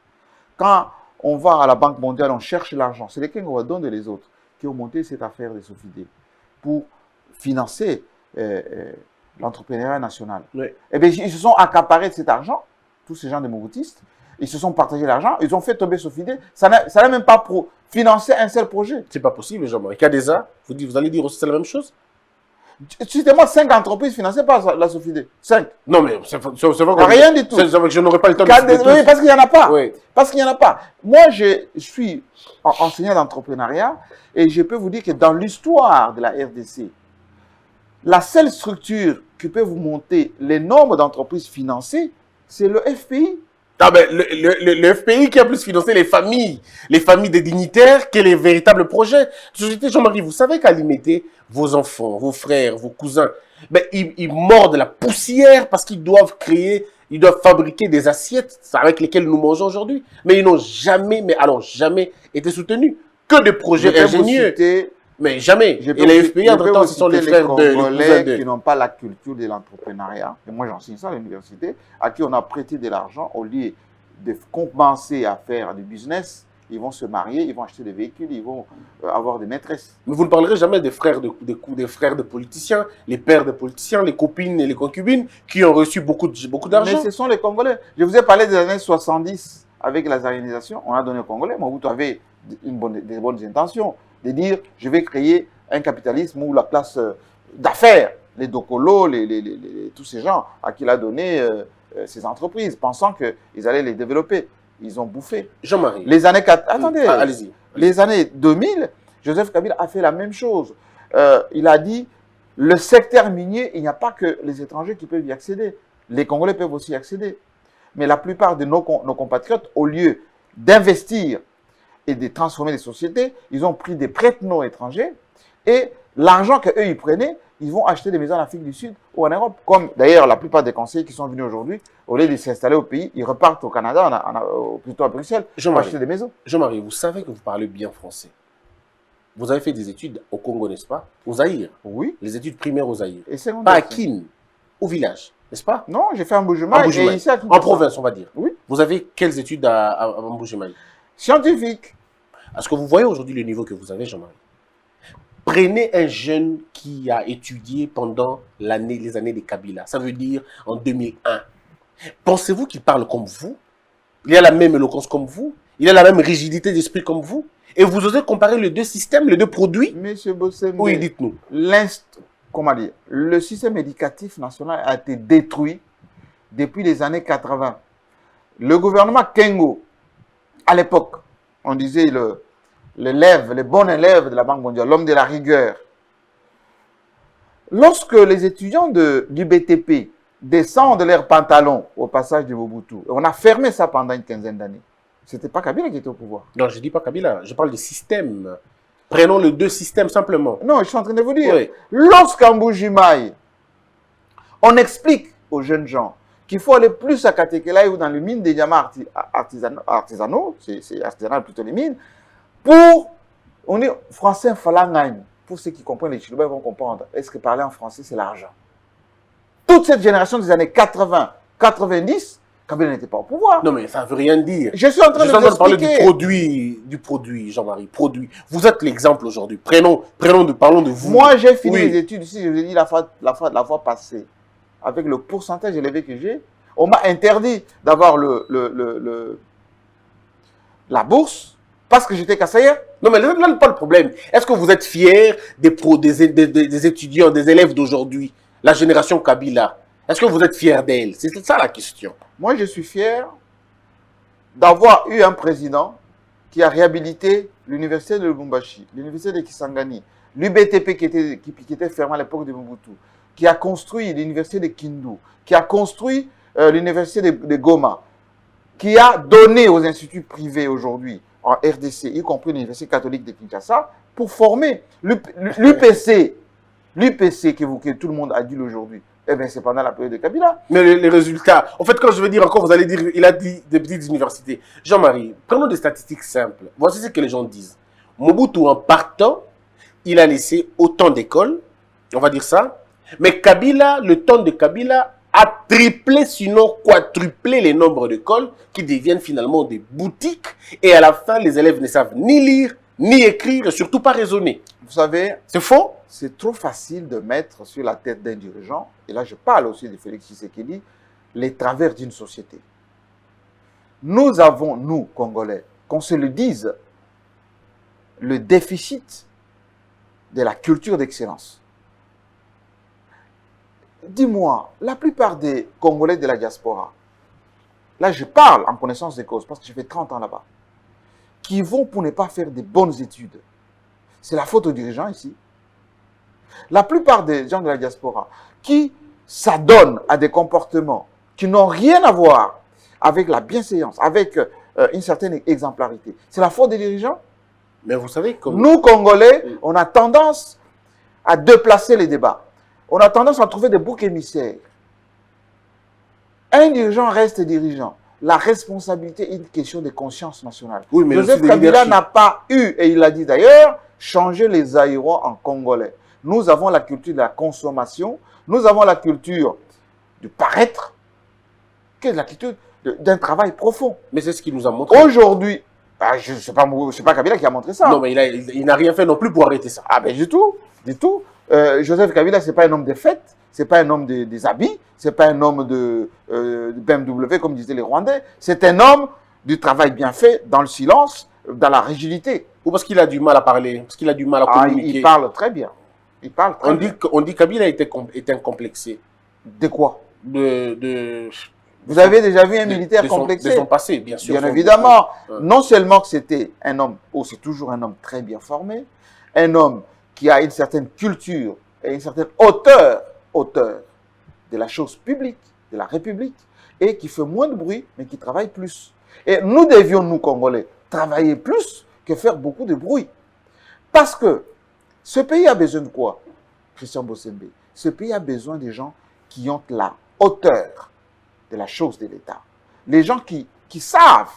D: Quand on va à la Banque mondiale, on cherche l'argent. C'est les Kengoadons et les autres qui ont monté cette affaire de Sofidé pour financer l'entrepreneuriat national.
C: Oui.
D: Eh bien, ils se sont accaparés de cet argent, tous ces gens de Mobutistes, Ils se sont partagés l'argent, ils ont fait tomber Sofidé. Ça n'a même pas financé un seul projet.
C: C'est pas possible, Jean-Marie. Kadeza, vous allez dire aussi c'est la même chose?
D: Citez-moi 5 entreprises financées par la Sofidé. 5.
C: Non, mais c'est vrai.
D: Rien du tout.
C: C'est vrai que je n'aurais pas le temps de
D: Oui,
C: citer tous.
D: parce qu'il n'y en a pas.
C: Oui.
D: Parce qu'il n'y en a pas. Moi, je suis enseignant d'entrepreneuriat et je peux vous dire que dans l'histoire de la RDC, la seule structure qui peut vous monter les nombres d'entreprises financées, c'est le FPI.
C: Ah ben, le FPI qui a plus financé les familles des dignitaires que les véritables projets. Société Jean-Marie, vous savez qu'à Limété, vos enfants, vos frères, vos cousins, ben, ils mordent la poussière parce qu'ils doivent fabriquer des assiettes avec lesquelles nous mangeons aujourd'hui. Mais ils n'ont jamais, mais alors jamais été soutenus. Que des projets ingénieux. Mais jamais. Et les FPI, entre-temps, ce sont les frères de
D: Congolais qui n'ont pas la culture de l'entrepreneuriat. Et moi, j'enseigne ça à l'université, à qui on a prêté de l'argent au lieu de commencer à faire du business. Ils vont se marier, ils vont acheter des véhicules, ils vont avoir des maîtresses.
C: Mais vous ne parlerez jamais des frères des frères de politiciens, les pères de politiciens, les copines et les concubines qui ont reçu beaucoup d'argent.
D: Mais ce sont les Congolais. Je vous ai parlé des années 70 avec la zarénisation. On a donné aux Congolais. Mobutu avait des bonnes intentions de dire je vais créer un capitalisme où la classe d'affaires, les Dokolo, tous ces gens à qui il a donné ces entreprises, pensant qu'ils allaient les développer. Ils ont bouffé.
C: Jean-Marie.
D: Les années 4... Attendez.
C: Allez-y.
D: Les années 2000, Joseph Kabila a fait la même chose. Il a dit, le secteur minier, il n'y a pas que les étrangers qui peuvent y accéder. Les Congolais peuvent aussi y accéder. Mais la plupart de nos compatriotes, au lieu d'investir et de transformer les sociétés, ils ont pris des prête-noms étrangers et l'argent qu'eux, ils prenaient, ils vont acheter des maisons en Afrique du Sud ou en Europe. Comme d'ailleurs la plupart des conseillers qui sont venus aujourd'hui, au lieu de s'installer au pays, ils repartent au Canada, plutôt à Bruxelles, pour acheter des maisons.
C: Jean-Marie, vous savez que vous parlez bien français. Vous avez fait des études au Congo, n'est-ce pas? Au Zaïre.
D: Oui.
C: Les études primaires au Zaïre.
D: Et secondaires.
C: Pas à Kin, au village, n'est-ce pas?
D: Non, j'ai fait un Mbujimaï.
C: En province, on va dire.
D: Oui.
C: Vous avez quelles études à Mbujimaï?
D: Scientifique.
C: Est-ce que vous voyez aujourd'hui le niveau que vous avez, Jean-Marie? Prenez un jeune qui a étudié pendant les années de Kabila, ça veut dire en 2001. Pensez-vous qu'il parle comme vous? Il a la même éloquence comme vous? Il a la même rigidité d'esprit comme vous? Et vous osez comparer les deux systèmes, les deux produits?
D: Monsieur Bossembe,
C: oui, dites-nous.
D: Comment dire? Le système éducatif national a été détruit depuis les années 80. Le gouvernement Kengo, à l'époque, on disait le bon élève de la Banque mondiale, l'homme de la rigueur. Lorsque les étudiants du BTP descendent leurs pantalons au passage de Mobutu, on a fermé ça pendant une quinzaine d'années. Ce n'était pas Kabila qui était au pouvoir.
C: Non, je ne dis pas Kabila, je parle de système. Prenons les deux systèmes simplement.
D: Non, je suis en train de vous dire,
C: oui.
D: Lorsqu'en Mbujimaï, on explique aux jeunes gens qu'il faut aller plus à Katekelaï ou dans les mines des diamants artisanaux, c'est artisanal plutôt les mines, on est français Falangheim. Pour ceux qui comprennent les Chilobais vont comprendre. Est-ce que parler en français, c'est l'argent? Toute cette génération des années 80, 90, Kabila n'était pas au pouvoir.
C: Non, mais ça ne veut rien dire.
D: Je suis en train de vous
C: parler
D: expliquer.
C: du produit, Jean-Marie, produit. Vous êtes l'exemple aujourd'hui. Parlons de vous.
D: Moi, j'ai fini mes études ici, je vous ai dit la fois passée. Avec le pourcentage élevé que j'ai, on m'a interdit d'avoir la bourse parce que j'étais kassaïen.
C: Non, mais là, pas le problème. Est-ce que vous êtes fiers des étudiants, des élèves d'aujourd'hui, la génération Kabila? Est-ce que vous êtes fiers d'elle? C'est ça la question.
D: Moi, je suis fier d'avoir eu un président qui a réhabilité l'université de Lubumbashi, l'université de Kisangani, l'UBTP qui était fermé à l'époque de Mobutu, qui a construit l'université de Kindu, qui a construit l'université de Goma, qui a donné aux instituts privés aujourd'hui en RDC, y compris l'université catholique de Kinshasa, pour former l'UPC que tout le monde adule aujourd'hui. Eh bien, c'est pendant la période de Kabila.
C: Mais les résultats, en fait, quand je veux dire encore, vous allez dire, il a dit des petites universités. Jean-Marie, prenons des statistiques simples. Voici ce que les gens disent. Mobutu, en partant, il a laissé autant d'écoles, on va dire ça. Mais Kabila, le temps de Kabila, a triplé, sinon quadruplé les nombres d'écoles qui deviennent finalement des boutiques. Et à la fin, les élèves ne savent ni lire, ni écrire, et surtout pas raisonner.
D: Vous savez,
C: c'est faux.
D: C'est trop facile de mettre sur la tête d'un dirigeant, et là je parle aussi de Félix Tshisekedi, les travers d'une société. Nous avons, nous, Congolais, qu'on se le dise, le déficit de la culture d'excellence. Dis-moi, la plupart des Congolais de la diaspora, là je parle en connaissance des causes, parce que j'ai fait 30 ans là-bas, qui vont pour ne pas faire de bonnes études. C'est la faute aux dirigeants ici. La plupart des gens de la diaspora qui s'adonnent à des comportements qui n'ont rien à voir avec la bienséance, avec une certaine exemplarité, c'est la faute des dirigeants.
C: Mais vous savez, comme...
D: Nous, Congolais, on a tendance à déplacer les débats. On a tendance à trouver des boucs émissaires. Un dirigeant reste dirigeant. La responsabilité est une question de conscience nationale.
C: Oui, mais
D: Joseph Kabila n'a pas eu, et il l'a dit d'ailleurs, changé les aéros en Congolais. Nous avons la culture de la consommation, nous avons la culture du paraître, qui est la culture d'un travail profond.
C: Mais c'est ce qu'il nous a montré.
D: Aujourd'hui, je ne sais pas Kabila qui a montré ça.
C: Non, mais il n'a rien fait non plus pour arrêter ça.
D: Ah ben du tout, du tout. Joseph Kabila, ce n'est pas un homme des fêtes, ce n'est pas un homme des habits, ce n'est pas un homme de BMW, comme disaient les Rwandais. C'est un homme du travail bien fait, dans le silence, dans la rigidité.
C: Ou parce qu'il a du mal à parler, parce qu'il a du mal à communiquer.
D: Il parle très bien. Il parle très bien.
C: On dit que Kabila était incomplexé.
D: De quoi?
C: Vous
D: avez déjà vu un militaire complexé?
C: De son passé, bien sûr.
D: Bien évidemment. Non seulement que c'était un homme, c'est toujours un homme très bien formé, un homme qui a une certaine culture et une certaine hauteur de la chose publique, de la République, et qui fait moins de bruit, mais qui travaille plus. Et nous devions, nous, Congolais, travailler plus que faire beaucoup de bruit. Parce que ce pays a besoin de quoi, Christian Bossembe? Ce pays a besoin des gens qui ont la hauteur de la chose de l'État. Les gens qui savent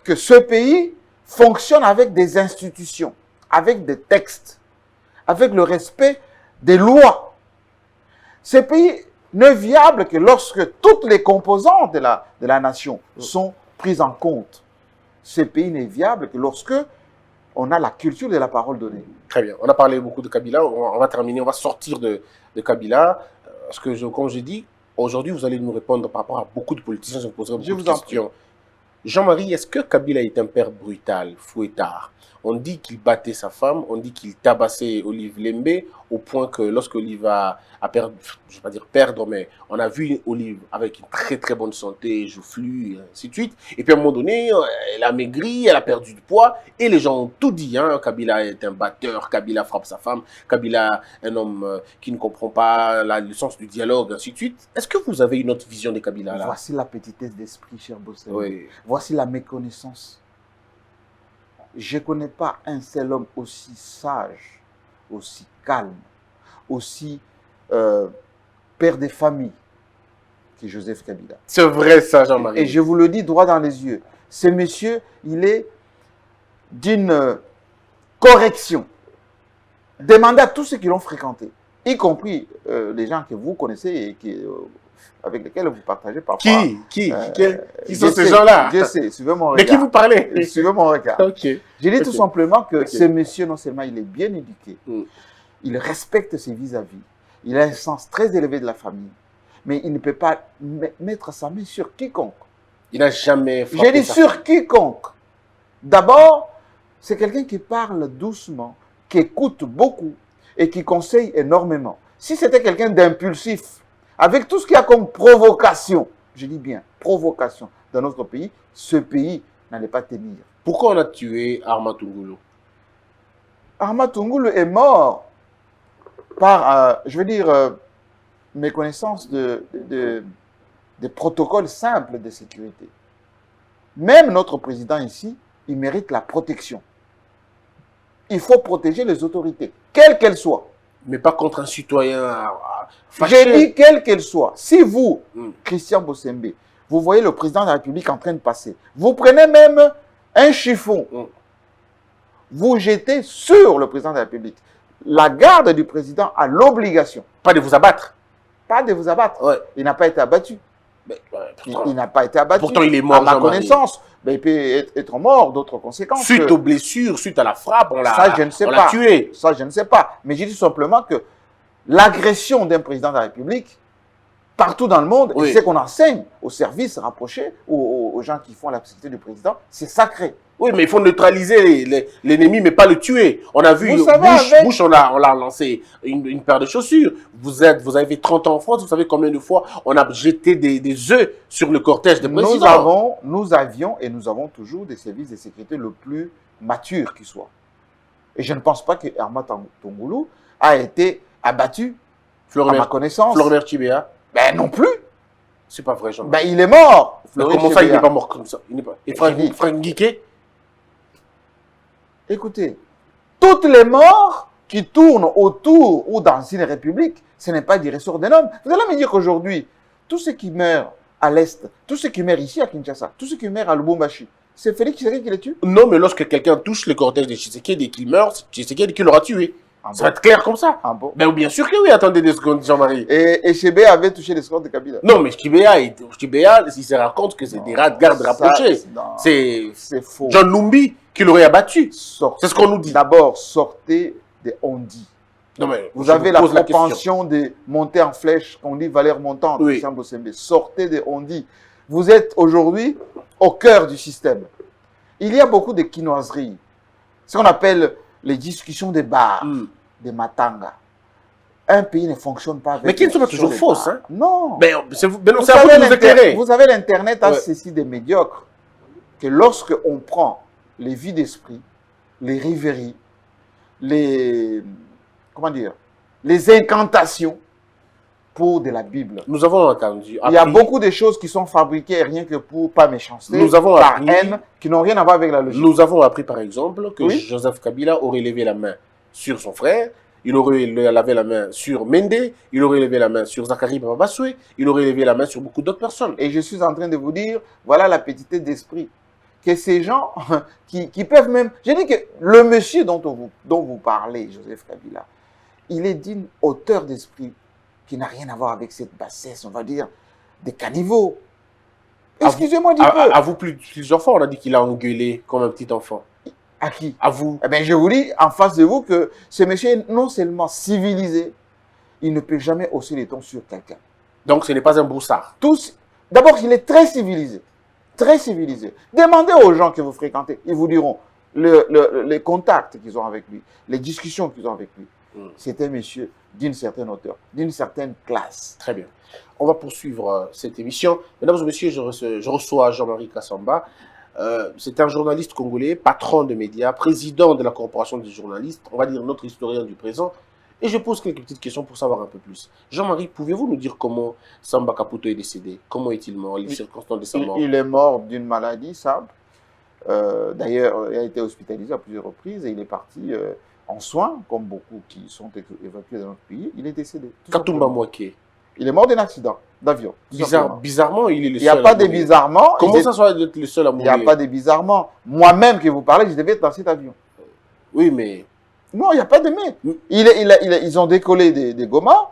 D: que ce pays fonctionne avec des institutions, avec des textes, avec le respect des lois. Ce pays n'est viable que lorsque toutes les composantes de la nation sont prises en compte. Ce pays n'est viable que lorsque on a la culture de la parole donnée.
C: Très bien. On a parlé beaucoup de Kabila. On va terminer, on va sortir de Kabila. Parce que, comme j'ai dit, aujourd'hui, vous allez nous répondre par rapport à beaucoup de politiciens. Je vous poserai beaucoup de questions. Jean-Marie, est-ce que Kabila est un père brutal, fouettard? On dit qu'il battait sa femme, on dit qu'il tabassait Olive Lembe, au point que lorsque Olive a perdu, je ne vais pas dire perdre, mais on a vu Olive avec une très très bonne santé, joufflue, et ainsi de suite. Et puis à un moment donné, elle a maigri, elle a perdu du poids, et les gens ont tout dit. Hein, Kabila est un batteur, Kabila frappe sa femme, Kabila un homme qui ne comprend pas le sens du dialogue, ainsi de suite. Est-ce que vous avez une autre vision de Kabila là?
D: Voici la petitesse d'esprit, cher Bossé.
C: Oui.
D: Voici la méconnaissance. Je ne connais pas un seul homme aussi sage, aussi calme, aussi père de famille que Joseph Kabila.
C: C'est vrai ça, Jean-Marie.
D: Et je vous le dis droit dans les yeux. Ce monsieur, il est d'une correction. Demandez à tous ceux qui l'ont fréquenté, y compris les gens que vous connaissez et qui... avec lesquels vous partagez parfois.
C: Qui sont ces gens-là?
D: Je sais, suivez mon regard.
C: Mais qui vous parlez?
D: Suivez mon regard.
C: Ok.
D: Je dis tout simplement que ce monsieur, non seulement il est bien éduqué, il respecte ses vis-à-vis, il a un sens très élevé de la famille, mais il ne peut pas mettre sa main sur quiconque.
C: Il n'a jamais frappé.
D: Je dis sur quiconque. D'abord, c'est quelqu'un qui parle doucement, qui écoute beaucoup et qui conseille énormément. Si c'était quelqu'un d'impulsif, avec tout ce qu'il y a comme provocation, je dis bien provocation dans notre pays, ce pays n'allait pas tenir.
C: Pourquoi on a tué Arma Tungulu?
D: Arma Tungulu est mort par, je veux dire, méconnaissance des protocoles simples de sécurité. Même notre président ici, il mérite la protection. Il faut protéger les autorités, quelles qu'elles soient.
C: Mais pas contre un citoyen fâché.
D: J'ai dit quelle qu'elle soit. Si vous, Christian Bossembe, vous voyez le président de la République en train de passer, vous prenez même un chiffon, vous jetez sur le président de la République. La garde du président a l'obligation.
C: Pas de vous abattre.
D: Pas de vous abattre.
C: Ouais.
D: Il n'a pas été abattu.
C: Mais,
D: il n'a pas été abattu.
C: Pourtant, il est mort.
D: À ma connaissance. Mais il peut être mort, d'autres conséquences.
C: Suite aux blessures, suite à la frappe, on
D: ça, je ne sais
C: l'a tué.
D: Ça, je ne sais pas. Mais je dis simplement que l'agression d'un président de la République, partout dans le monde, c'est qu'on enseigne aux services rapprochés, aux aux gens qui font la sécurité du président, c'est sacré.
C: Oui, mais il faut neutraliser l'ennemi, mais pas le tuer. On a vu,
D: Vous savez,
C: Bush, on l'a lancé une paire de chaussures. Vous avez 30 ans en France, vous savez combien de fois on a jeté des œufs sur le cortège des présidents.
D: Nous avions et nous avons toujours des services de sécurité le plus matures qui soient. Et je ne pense pas que Herman Tongoulou a été abattu, à ma connaissance.
C: Floribert Tchibéa?
D: Ben non plus.
C: C'est pas vrai, Jean.
D: Ben il est mort.
C: Comment ça, il n'est pas mort comme ça? Et Franck Guiquet?
D: Écoutez, toutes les morts qui tournent autour ou dans une république, ce n'est pas du ressort d'un homme. Vous allez me dire qu'aujourd'hui, tous ceux qui meurent à l'Est, tous ceux qui meurent ici à Kinshasa, tous ceux qui meurent à Lubumbashi, c'est Félix Tshisekedi qui les tue?
C: Non, mais lorsque quelqu'un touche le cortège de Tshisekedi et qu'il meurt, c'est Tshisekedi qui l'aura tué.
D: Ah
C: Ça va être clair comme ça.
D: Ah bon?
C: Ben, bien sûr que oui, attendez 2 secondes, Jean-Marie.
D: Et Chébé avait touché les scores de Kabila.
C: Non, mais Tchibéa, il se rend compte que c'est des rats de garde rapprochés. C'est
D: faux.
C: John Lumbi qui l'aurait abattu. C'est ce qu'on nous dit.
D: D'abord, sortez des ondis.
C: Non, mais
D: vous avez la propension de monter en flèche, qu'on dit valeur montante.
C: Oui.
D: Sortez des ondis. Vous êtes aujourd'hui au cœur du système. Il y a beaucoup de quinoiseries. Ce qu'on appelle les discussions des bars, des matangas. Un pays ne fonctionne pas avec...
C: Mais qui ne sont pas toujours fausses, hein?
D: Non.
C: Mais c'est à vous de nous éclairer.
D: Vous savez, l'Internet a ceci de médiocre, que lorsque on prend les vies d'esprit, les rêveries, les incantations pour de la Bible.
C: Nous avons entendu.
D: Il y a beaucoup de choses qui sont fabriquées rien que pour pas méchanceté,
C: nous avons
D: par haine, qui n'ont rien à voir avec la logique.
C: Nous avons appris par exemple que Joseph Kabila aurait levé la main sur son frère, il aurait levé la main sur Mende, il aurait levé la main sur Zachary Babasoué, il aurait levé la main sur beaucoup d'autres personnes.
D: Et je suis en train de vous dire, voilà la petitesse d'esprit. Que ces gens qui peuvent même... Je dis que le monsieur dont vous parlez, Joseph Kabila, il est d'une hauteur d'esprit qui n'a rien à voir avec cette bassesse, on va dire, des caniveaux. Excusez-moi du peu.
C: À vous plusieurs fois, on a dit qu'il a engueulé comme un petit enfant.
D: À qui?
C: À vous.
D: Eh bien, je vous dis en face de vous que ce monsieur est non seulement civilisé, il ne peut jamais hausser les tons sur quelqu'un.
C: Donc, ce n'est pas un broussard.
D: D'abord, il est très civilisé. Très civilisé. Demandez aux gens que vous fréquentez, ils vous diront les contacts qu'ils ont avec lui, les discussions qu'ils ont avec lui. C'est un monsieur d'une certaine hauteur, d'une certaine classe.
C: Très bien. On va poursuivre cette émission. Mesdames et messieurs, je reçois Jean-Marie Kassamba. C'est un journaliste congolais, patron de médias, président de la corporation des journalistes, on va dire notre historien du présent. Et je pose quelques petites questions pour savoir un peu plus. Jean-Marie, pouvez-vous nous dire comment Samba Kaputo est décédé? Comment est-il mort? Les circonstances de sa mort?
D: Il est mort d'une maladie simple. D'ailleurs, il a été hospitalisé à plusieurs reprises et il est parti en soins, comme beaucoup qui sont évacués dans notre pays. Il est décédé.
C: Katumba Mwake.
D: Il est mort d'un accident d'avion.
C: Bizarrement, il est le seul.
D: Il n'y a pas de bizarrement.
C: Comment ça soit d'être le seul à mourir?
D: Il n'y a pas de bizarrement. Moi-même que vous parlez, je devais être dans cet avion.
C: Oui, mais...
D: Non, il n'y a pas de mais. Ils ont décollé des Goma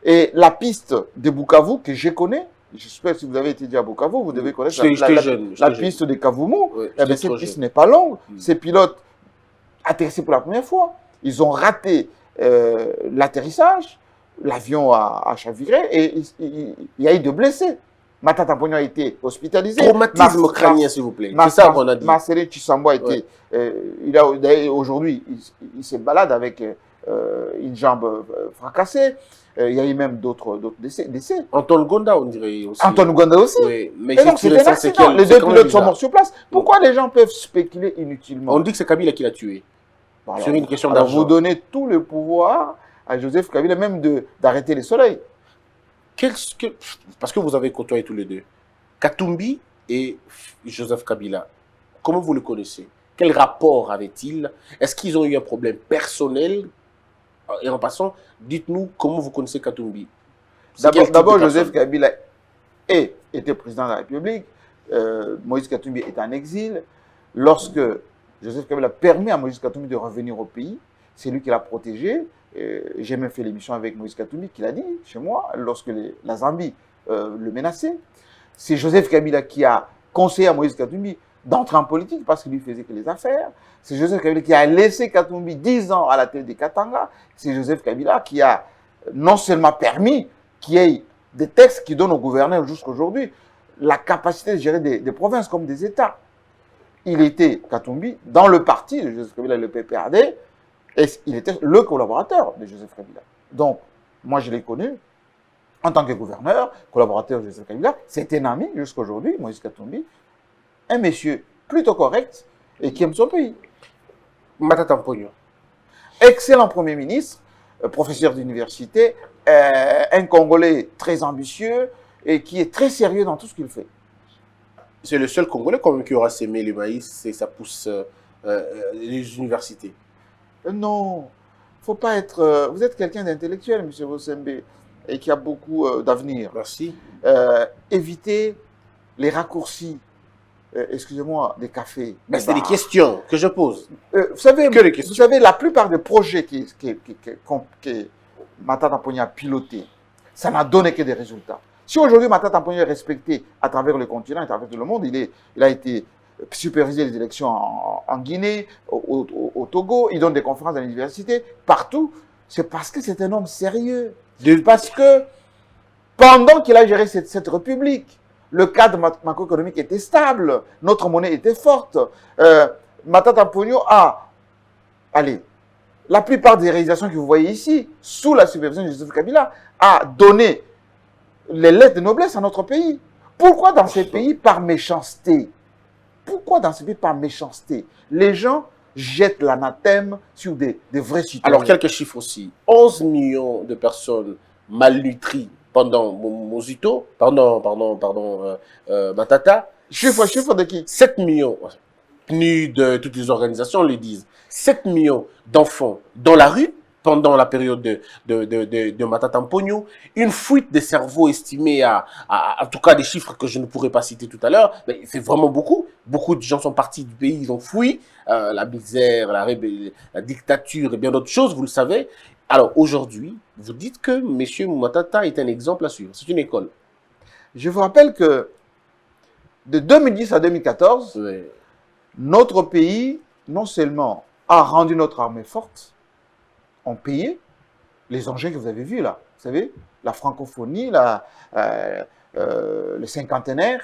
D: et la piste de Bukavu que je connais, j'espère que si vous avez été déjà à Bukavu, vous devez connaître la piste de Kavumu.
C: Oui,
D: cette piste n'est pas longue. Ces pilotes atterrissent pour la première fois. Ils ont raté l'atterrissage. L'avion a chaviré et il y a eu de blessés. Matata Pogno a été hospitalisé.
C: Traumatisme crânien, s'il vous plaît. C'est ça qu'on a dit.
D: Marcelo Tshisambo a été... aujourd'hui, il se balade avec une jambe fracassée. Il y a eu même d'autres décès.
C: Anton Gonda, on dirait aussi.
D: Anton Gonda aussi.
C: Oui, mais
D: et donc, c'est un accident. Les deux pilotes sont morts sur place. Pourquoi les gens peuvent spéculer inutilement?
C: On dit que c'est Kabila qui l'a tué.
D: Alors,
C: sur une question
D: d'argent.
C: d'argent.
D: Vous donnez tout le pouvoir à Joseph Kabila, même d'arrêter les soleils.
C: Parce que vous avez côtoyé tous les deux. Katumbi et Joseph Kabila, comment vous le connaissez? Quel rapport avaient-ils? Est-ce qu'ils ont eu un problème personnel? Et en passant, dites-nous comment vous connaissez Katumbi.
D: D'abord, Joseph Kabila était président de la République. Moïse Katumbi est en exil. Lorsque Joseph Kabila permet à Moïse Katumbi de revenir au pays, c'est lui qui l'a protégé. J'ai même fait l'émission avec Moïse Katumbi qui l'a dit chez moi, lorsque la Zambie le menaçait. C'est Joseph Kabila qui a conseillé à Moïse Katumbi d'entrer en politique parce qu'il lui faisait que les affaires. C'est Joseph Kabila qui a laissé Katumbi 10 ans à la tête des Katanga. C'est Joseph Kabila qui a non seulement permis qu'il y ait des textes qui donnent au gouverneur jusqu'à aujourd'hui la capacité de gérer des provinces comme des États. Il était, Katumbi, dans le parti de Joseph Kabila, le PPRD, et il était le collaborateur de Joseph Kabila. Donc, moi, je l'ai connu en tant que gouverneur, collaborateur de Joseph Kabila. C'est un ami jusqu'à aujourd'hui, Moïse Katumbi, un monsieur plutôt correct et qui aime son pays.
C: Matata Mponyo.
D: Excellent Premier ministre, professeur d'université, un Congolais très ambitieux et qui est très sérieux dans tout ce qu'il fait.
C: C'est le seul Congolais quand même qui aura sémé le maïs et ça pousse les universités.
D: Non, faut pas être... vous êtes quelqu'un d'intellectuel, M. Bosembe, et qui a beaucoup d'avenir.
C: Merci.
D: Évitez les raccourcis, excusez-moi, des cafés.
C: Ben, c'est des questions que je pose.
D: Vous savez,
C: Que les questions.
D: vous savez, la plupart des projets que Matata Mponyo a pilotés, ça n'a donné que des résultats. Si aujourd'hui Matata Mponyo est respecté à travers le continent, à travers tout le monde, il a été supervisé les élections en Guinée, au Togo, il donne des conférences à l'université, partout, c'est parce que c'est un homme sérieux. Parce que pendant qu'il a géré cette république, le cadre macroéconomique était stable, notre monnaie était forte. Matata Mponyo a, allez, la plupart des réalisations que vous voyez ici, sous la supervision de Joseph Kabila, a donné les lettres de noblesse à notre pays. Pourquoi dans ces pays par méchanceté? Pourquoi dans ces pays par méchanceté? Les gens jettent l'anathème sur des vrais citoyens.
C: Alors, quelques chiffres aussi. 11 millions de personnes malnutries pendant Mozito, Matata.
D: Chiffre de qui?
C: 7 millions, PNUD, de toutes les organisations le disent. 7 millions d'enfants dans la rue pendant la période de Matata Mponyo, une fuite des cerveaux estimée en tout cas des chiffres que je ne pourrais pas citer tout à l'heure, mais c'est vraiment beaucoup. Beaucoup de gens sont partis du pays, ils ont fui, la misère, la dictature et bien d'autres choses, vous le savez. Alors aujourd'hui, vous dites que M. Matata est un exemple à suivre, c'est une école.
D: Je vous rappelle que de 2010 à 2014,
C: Oui.
D: notre pays, non seulement a rendu notre armée forte, ont payé les engins que vous avez vus là. Vous savez, la francophonie, le cinquantenaire.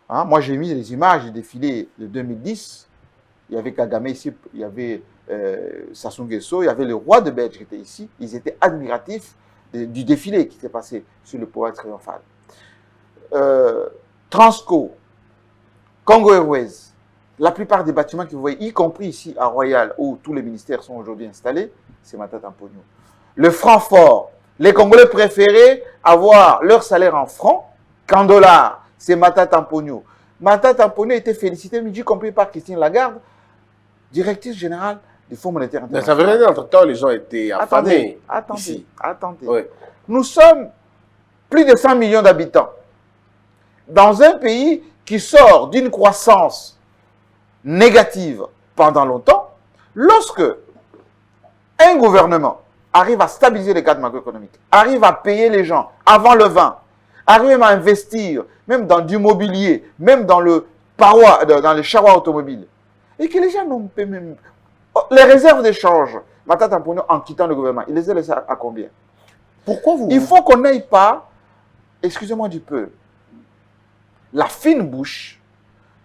D: Hein, moi, j'ai mis les images du défilé de 2010. Il y avait Kagame ici, il y avait Sassou Nguesso, il y avait le roi de Belgique qui était ici. Ils étaient admiratifs du défilé qui s'est passé sur le pouvoir triomphal. Transco, Congo Airways, la plupart des bâtiments que vous voyez, y compris ici à Royal, où tous les ministères sont aujourd'hui installés, c'est Matata Mponyo. Le franc fort, les Congolais préféraient avoir leur salaire en francs qu'en dollars, c'est Matata Mponyo. Matata Mponyo était félicité, y compris par Christine Lagarde, directrice générale du Fonds monétaire
C: Mais
D: international.
C: ça veut rien dire, entre-temps, les gens étaient affamés.
D: Attendez.
C: Oui.
D: Nous sommes plus de 100 millions d'habitants. Dans un pays qui sort d'une croissance négative pendant longtemps, lorsque un gouvernement arrive à stabiliser les cadres macroéconomiques, arrive à payer les gens avant le vin, arrive même à investir, même dans du mobilier, même dans le charroi automobile, et que les gens n'ont pas même... Les réserves d'échange, Matata Mponyo, en quittant le gouvernement, il les a laissées à combien?
C: Pourquoi vous...
D: Il faut qu'on n'aille pas, excusez-moi du peu, la fine bouche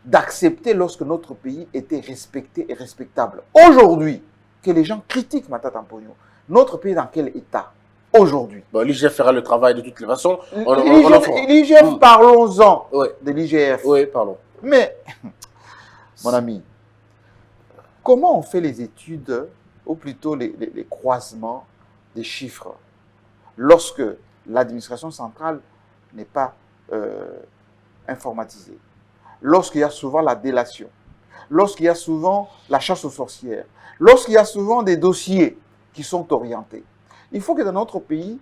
D: d'accepter lorsque notre pays était respecté et respectable. Aujourd'hui, que les gens critiquent Matata Mponyo, notre pays est dans quel état aujourd'hui?
C: Bon, l'IGF fera le travail de toutes les façons.
D: L'IGF, parlons-en
C: Oui.
D: de l'IGF.
C: Oui, pardon.
D: Mais, mon ami, comment on fait les études, ou plutôt les croisements des chiffres, lorsque l'administration centrale n'est pas informatisée, lorsqu'il y a souvent la délation, lorsqu'il y a souvent la chasse aux sorcières, lorsqu'il y a souvent des dossiers qui sont orientés? Il faut que dans notre pays,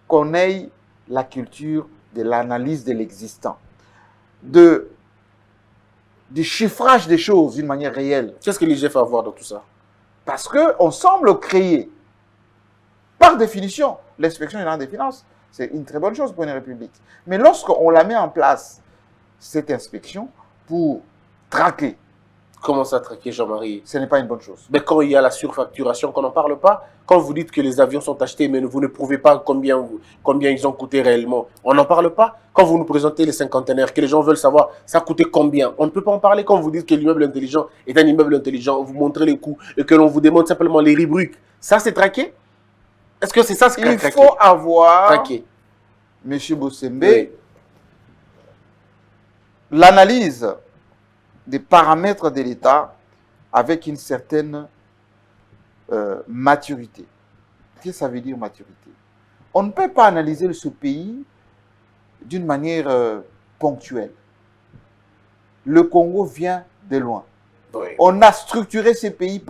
D: qu'on ait la culture de l'analyse de l'existant, du chiffrage des choses d'une manière réelle.
C: Qu'est-ce que l'IGF a à voir dans tout ça?
D: Parce qu'on semble créer, par définition, l'inspection générale des finances, c'est une très bonne chose pour une république. Mais lorsqu'on la met en place, cette inspection, pour traquer,
C: Comment ça, traquer, Jean-Marie?
D: Ce n'est pas une bonne chose.
C: Mais quand il y a la surfacturation, qu'on n'en parle pas, quand vous dites que les avions sont achetés, mais vous ne prouvez pas combien ils ont coûté réellement, on n'en parle pas. Quand vous nous présentez les cinquantenaires, que les gens veulent savoir ça a coûté combien, on ne peut pas en parler. Quand vous dites que l'immeuble intelligent est un immeuble intelligent, vous montrez les coûts et que l'on vous demande simplement les rubriques, ça c'est traqué? Est-ce que c'est ça ce
D: Il faut avoir,
C: traqué?
D: M. Bossembe,
C: Oui.
D: l'analyse des paramètres de l'État avec une certaine maturité. Qu'est-ce que ça veut dire maturité? On ne peut pas analyser ce pays d'une manière ponctuelle. Le Congo vient de loin.
C: Oui.
D: On a structuré ces pays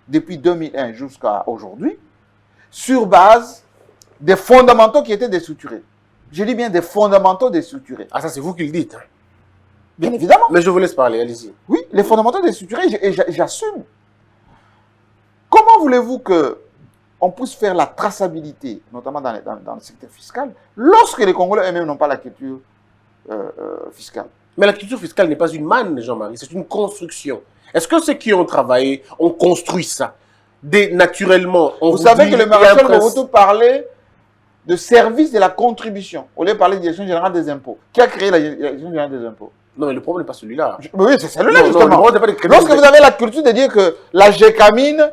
D: depuis 2001 jusqu'à aujourd'hui, sur base des fondamentaux qui étaient déstructurés. Je dis bien des fondamentaux déstructurés.
C: Ah, ça c'est vous qui le dites.
D: Bien évidemment.
C: Mais je vous laisse parler, allez-y.
D: Oui, les fondamentaux déstructurés, et j'assume. Comment voulez-vous qu'on puisse faire la traçabilité, notamment dans le secteur fiscal, lorsque les Congolais eux-mêmes n'ont pas la culture fiscale?
C: Mais la culture fiscale n'est pas une manne, Jean-Marie, c'est une construction. Est-ce que ceux qui ont travaillé ont construit ça? Naturellement, on
D: vous savez que le maréchal Mobutu parlait de service de la contribution, au lieu de parler de direction générale des impôts. Qui a créé la direction générale des impôts?
C: Non, mais le problème n'est pas celui-là.
D: Oui, c'est celui-là,
C: Non,
D: justement.
C: non, le
D: Lorsque vous avez la culture de dire que la GECAMINE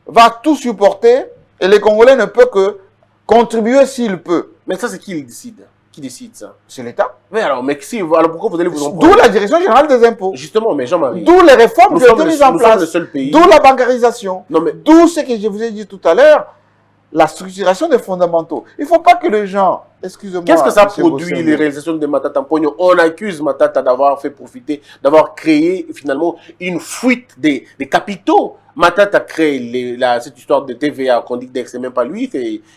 D: va tout supporter et les Congolais ne peuvent que contribuer s'il peut.
C: Mais ça, c'est qui le décide? Qui décide ça?
D: C'est l'État.
C: Mais alors, alors pourquoi vous allez vous en
D: D'où
C: prendre?
D: la direction générale des impôts.
C: Justement, mais Jean-Marie,
D: D'où les réformes
C: nous
D: qui ont
C: sommes
D: été
C: le-
D: mises en
C: nous sommes le
D: place.
C: seul pays.
D: D'où la bancarisation.
C: Non, mais
D: D'où ce que je vous ai dit tout à l'heure, la structuration des fondamentaux. Il ne faut pas que les gens, excusez-moi.
C: qu'est-ce que ça
D: monsieur
C: produit,
D: Bossembe,
C: les réalisations de Matata Mpogno? On accuse Matata d'avoir fait profiter, d'avoir créé finalement une fuite des capitaux. Matata crée cette histoire de TVA qu'on dit que c'est même pas lui,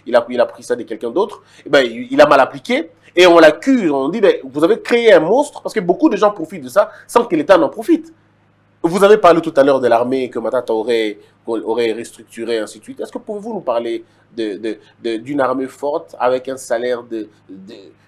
C: il a pris ça de quelqu'un d'autre. Eh ben, il a mal appliqué et on l'accuse. On dit, ben, vous avez créé un monstre parce que beaucoup de gens profitent de ça sans que l'État n'en profite. Vous avez parlé tout à l'heure de l'armée que Matata aurait restructuré, ainsi de suite. Est-ce que pouvez-vous nous parler d'une armée forte avec un salaire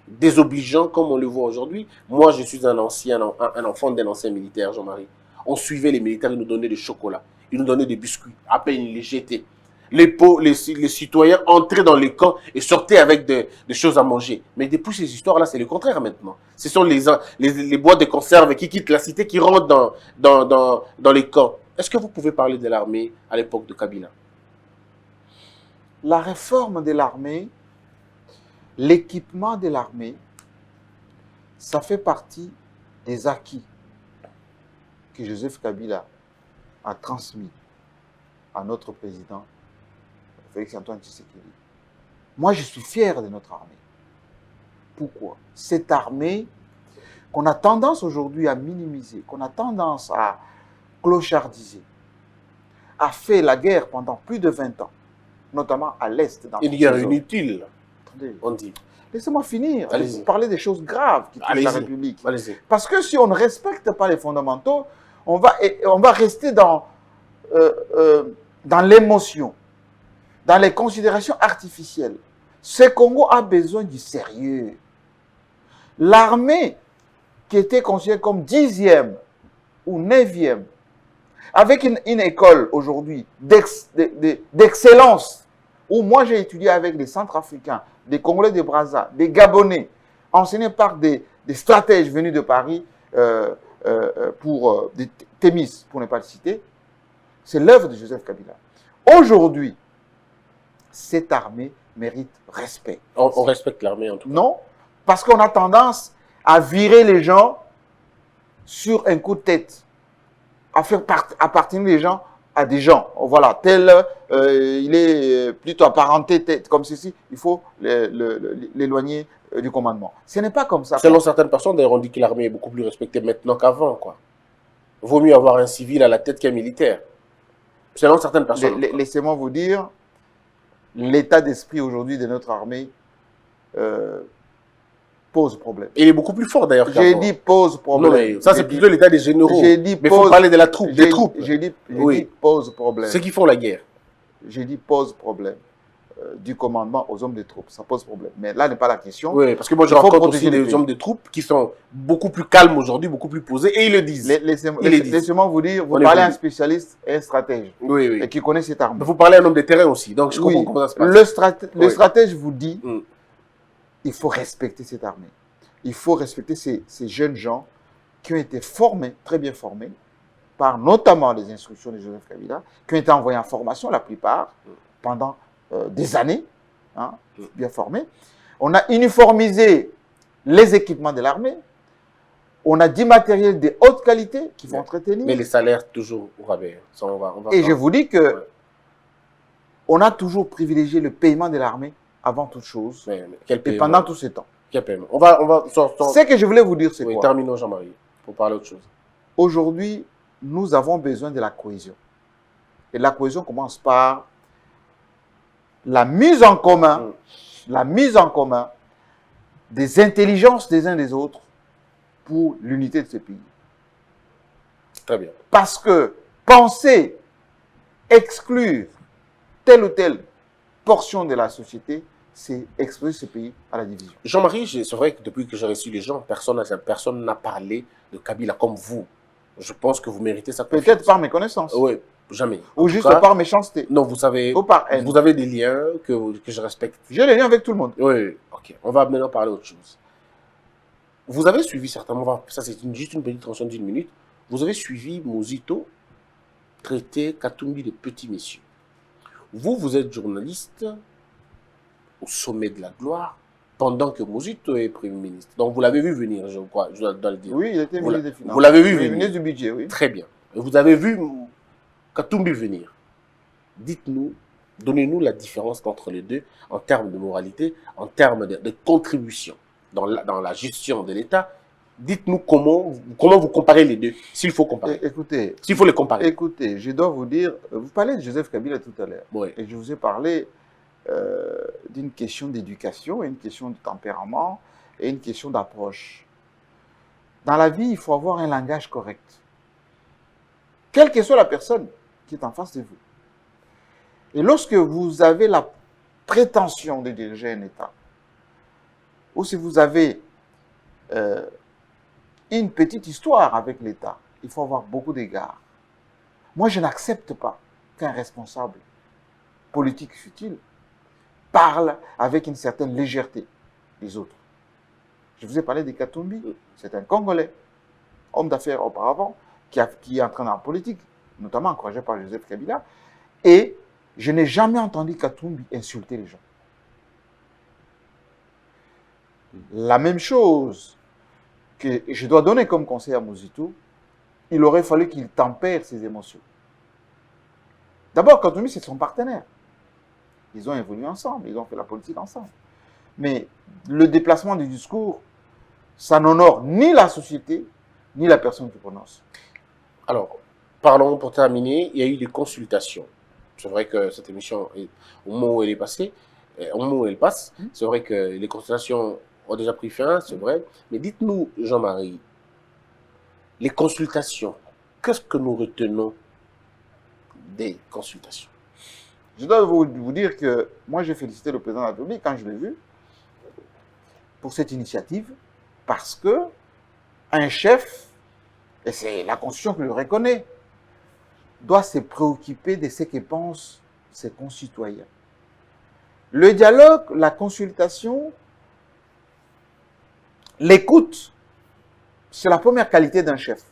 C: désobligeant comme on le voit aujourd'hui? Moi, je suis un enfant d'un ancien militaire, Jean-Marie. On suivait les militaires, ils nous donnaient des chocolats, ils nous donnaient des biscuits, à peine ils les jetaient. Les citoyens entraient dans les camps et sortaient avec des choses à manger. Mais depuis ces histoires-là, c'est le contraire maintenant. Ce sont les boîtes de conserve qui quittent la cité, qui rentrent dans les camps. Est-ce que vous pouvez parler de l'armée à l'époque de Kabila?
D: La réforme de l'armée, l'équipement de l'armée, ça fait partie des acquis que Joseph Kabila a transmis à notre président Félix-Antoine Tshisekedi. Moi, je suis fier de notre armée. Pourquoi? Cette armée qu'on a tendance aujourd'hui à minimiser, qu'on a tendance à clochardiser, a fait la guerre pendant plus de 20 ans, notamment à l'Est.
C: Une guerre inutile,
D: Attendez,
C: on dit.
D: laissez-moi finir.
C: Allez-y.
D: Parler des choses graves qui touchent la République.
C: Allez-y.
D: Parce que si on ne respecte pas les fondamentaux, on va rester dans l'émotion, dans les considérations artificielles. Ce Congo a besoin du sérieux. L'armée qui était considérée comme 10e ou 9e, avec une école aujourd'hui d'excellence, où moi j'ai étudié avec des Centrafricains, des Congolais de Brazza, des Gabonais, enseignés par des stratèges venus de Paris, des Thémis, pour ne pas le citer, c'est l'œuvre de Joseph Kabila. Aujourd'hui, cette armée mérite respect.
C: On respecte l'armée en tout cas.
D: Non, parce qu'on a tendance à virer les gens sur un coup de tête, à faire appartenir les gens à des gens. Voilà, tel, il est plutôt apparenté comme ceci, il faut l'éloigner du commandement. Ce n'est pas comme ça.
C: Selon certaines personnes, d'ailleurs, on dit que l'armée est beaucoup plus respectée maintenant qu'avant, quoi. Vaut mieux avoir un civil à la tête qu'un militaire. Selon certaines personnes.
D: Laissez-moi vous dire, l'état d'esprit aujourd'hui de notre armée pose problème.
C: Il est beaucoup plus fort d'ailleurs.
D: J'ai dit pose problème.
C: Non, mais ça c'est plutôt l'état des généraux.
D: J'ai dit
C: mais il faut parler de la troupe, des troupes.
D: J'ai dit
C: Oui.
D: pose problème.
C: Ceux qui font la guerre.
D: J'ai dit pose problème. du commandement aux hommes de troupes. Ça pose problème. Mais là n'est pas la question.
C: Oui, parce que moi je
D: Il faut
C: rencontre
D: protéger
C: aussi
D: le
C: des
D: pays.
C: hommes de troupes qui sont beaucoup plus calmes aujourd'hui, beaucoup plus posés, et ils le disent.
D: Laissez-moi vous dire, vous
C: On
D: parlez à un
C: évolue.
D: spécialiste et un stratège
C: Oui,
D: et
C: oui.
D: qui connaît cette arme.
C: Mais vous parlez à un homme de terrain aussi, donc je comprends
D: Oui,
C: comment ça se passe.
D: le
C: Oui.
D: stratège vous dit,
C: Mm.
D: il faut respecter cette armée. Il faut respecter ces jeunes gens qui ont été formés, très bien formés, par notamment les instructions de Joseph Kabila, qui ont été envoyés en formation, la plupart, pendant des années, hein, bien formés. On a uniformisé les équipements de l'armée. On a du matériel de haute qualité qui vont entretenir.
C: Mais les salaires toujours au rabais. Ça, on va
D: Et
C: pas-
D: je vous dis que
C: Ouais.
D: on a toujours privilégié le paiement de l'armée avant toute chose
C: Mais quel
D: et
C: paiement?
D: pendant tout ce temps.
C: Quel paiement? On va sortir.
D: Ce que je voulais vous dire, c'est
C: Oui,
D: quoi?
C: terminons Jean-Marie, pour parler autre chose.
D: Aujourd'hui, nous avons besoin de la cohésion. Et la cohésion commence par la mise en commun, des intelligences des uns des autres pour l'unité de ce pays.
C: Très bien.
D: Parce que penser exclure telle ou telle portion de la société, c'est exposer ce pays à la division.
C: Jean-Marie, c'est vrai que depuis que j'ai reçu les gens, personne n'a parlé de Kabila comme vous. Je pense que vous méritez ça.
D: Peut-être par méconnaissance,
C: Oui, jamais.
D: ou
C: En
D: juste
C: tout cas,
D: par méchanceté,
C: non, vous savez,
D: ou par haine.
C: vous avez des liens que je respecte.
D: J'ai les liens avec tout le monde.
C: Oui, oui, ok. On va maintenant parler autre chose. Vous avez suivi certainement, ça c'est juste une petite transition d'une minute, vous avez suivi Mozito traiter Katumbi de petit monsieur. Vous êtes journaliste au sommet de la gloire pendant que Mozito est Premier ministre. Donc vous l'avez vu venir, je crois, je dois le dire.
D: Oui, il était
C: Vous
D: ministre des Finances.
C: vous l'avez vu
D: Oui,
C: venir.
D: ministre du budget, oui.
C: Très bien. Et vous avez vu Katumbi venir. Dites-nous, donnez-nous la différence entre les deux en termes de moralité, en termes de contribution dans la gestion de l'État. Dites-nous comment vous comparez les deux, s'il faut comparer.
D: Écoutez,
C: S'il faut les comparer.
D: écoutez, je dois vous dire, vous parlez de Joseph Kabila tout à l'heure,
C: Oui.
D: et je vous ai parlé d'une question d'éducation, une question de tempérament et une question d'approche. Dans la vie, il faut avoir un langage correct. Quelle que soit la personne qui est en face de vous. Et lorsque vous avez la prétention de diriger un État, ou si vous avez une petite histoire avec l'État, il faut avoir beaucoup d'égards. Moi, je n'accepte pas qu'un responsable politique fut-il parle avec une certaine légèreté des autres. Je vous ai parlé de Katumbi, c'est un Congolais, homme d'affaires auparavant, qui est entré dans la politique, notamment encouragé par Joseph Kabila, et je n'ai jamais entendu Katumbi insulter les gens. La même chose que je dois donner comme conseil à Mozito, il aurait fallu qu'il tempère ses émotions. D'abord, Katumbi, c'est son partenaire. Ils ont évolué ensemble, ils ont fait la politique ensemble. Mais le déplacement du discours, ça n'honore ni la société, ni la personne qui prononce.
C: Alors, parlons pour terminer, il y a eu des consultations. C'est vrai que cette émission, au moment où elle est passée, au moment où elle passe, c'est vrai que les consultations ont déjà pris fin, c'est vrai. Mais dites-nous, Jean-Marie, les consultations, qu'est-ce que nous retenons des consultations?
D: Je dois vous dire que moi, j'ai félicité le président de la République quand je l'ai vu pour cette initiative, parce que un chef, et c'est la Constitution qui le reconnaît, doit se préoccuper de ce que pensent ses concitoyens. Le dialogue, la consultation, l'écoute, c'est la première qualité d'un chef.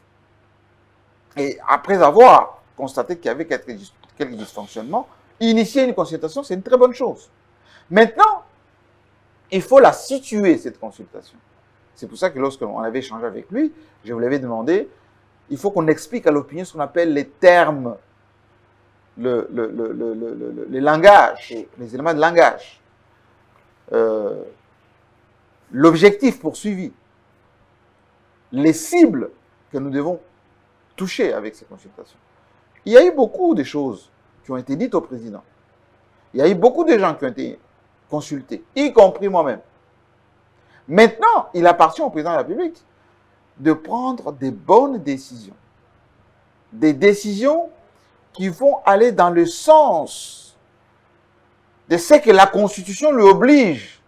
D: Et après avoir constaté qu'il y avait quelques dysfonctionnements, initier une consultation, c'est une très bonne chose. Maintenant, il faut la situer, cette consultation. C'est pour ça que lorsqu'on avait échangé avec lui, je vous l'avais demandé, il faut qu'on explique à l'opinion ce qu'on appelle les termes, les langages, les éléments de langage, l'objectif poursuivi, les cibles que nous devons toucher avec ces consultations. Il y a eu beaucoup de choses qui ont été dites au président. Il y a eu beaucoup de gens qui ont été consultés, y compris moi-même. Maintenant, il appartient au président de la République de prendre des bonnes décisions. Des décisions qui vont aller dans le sens de ce que la Constitution lui oblige.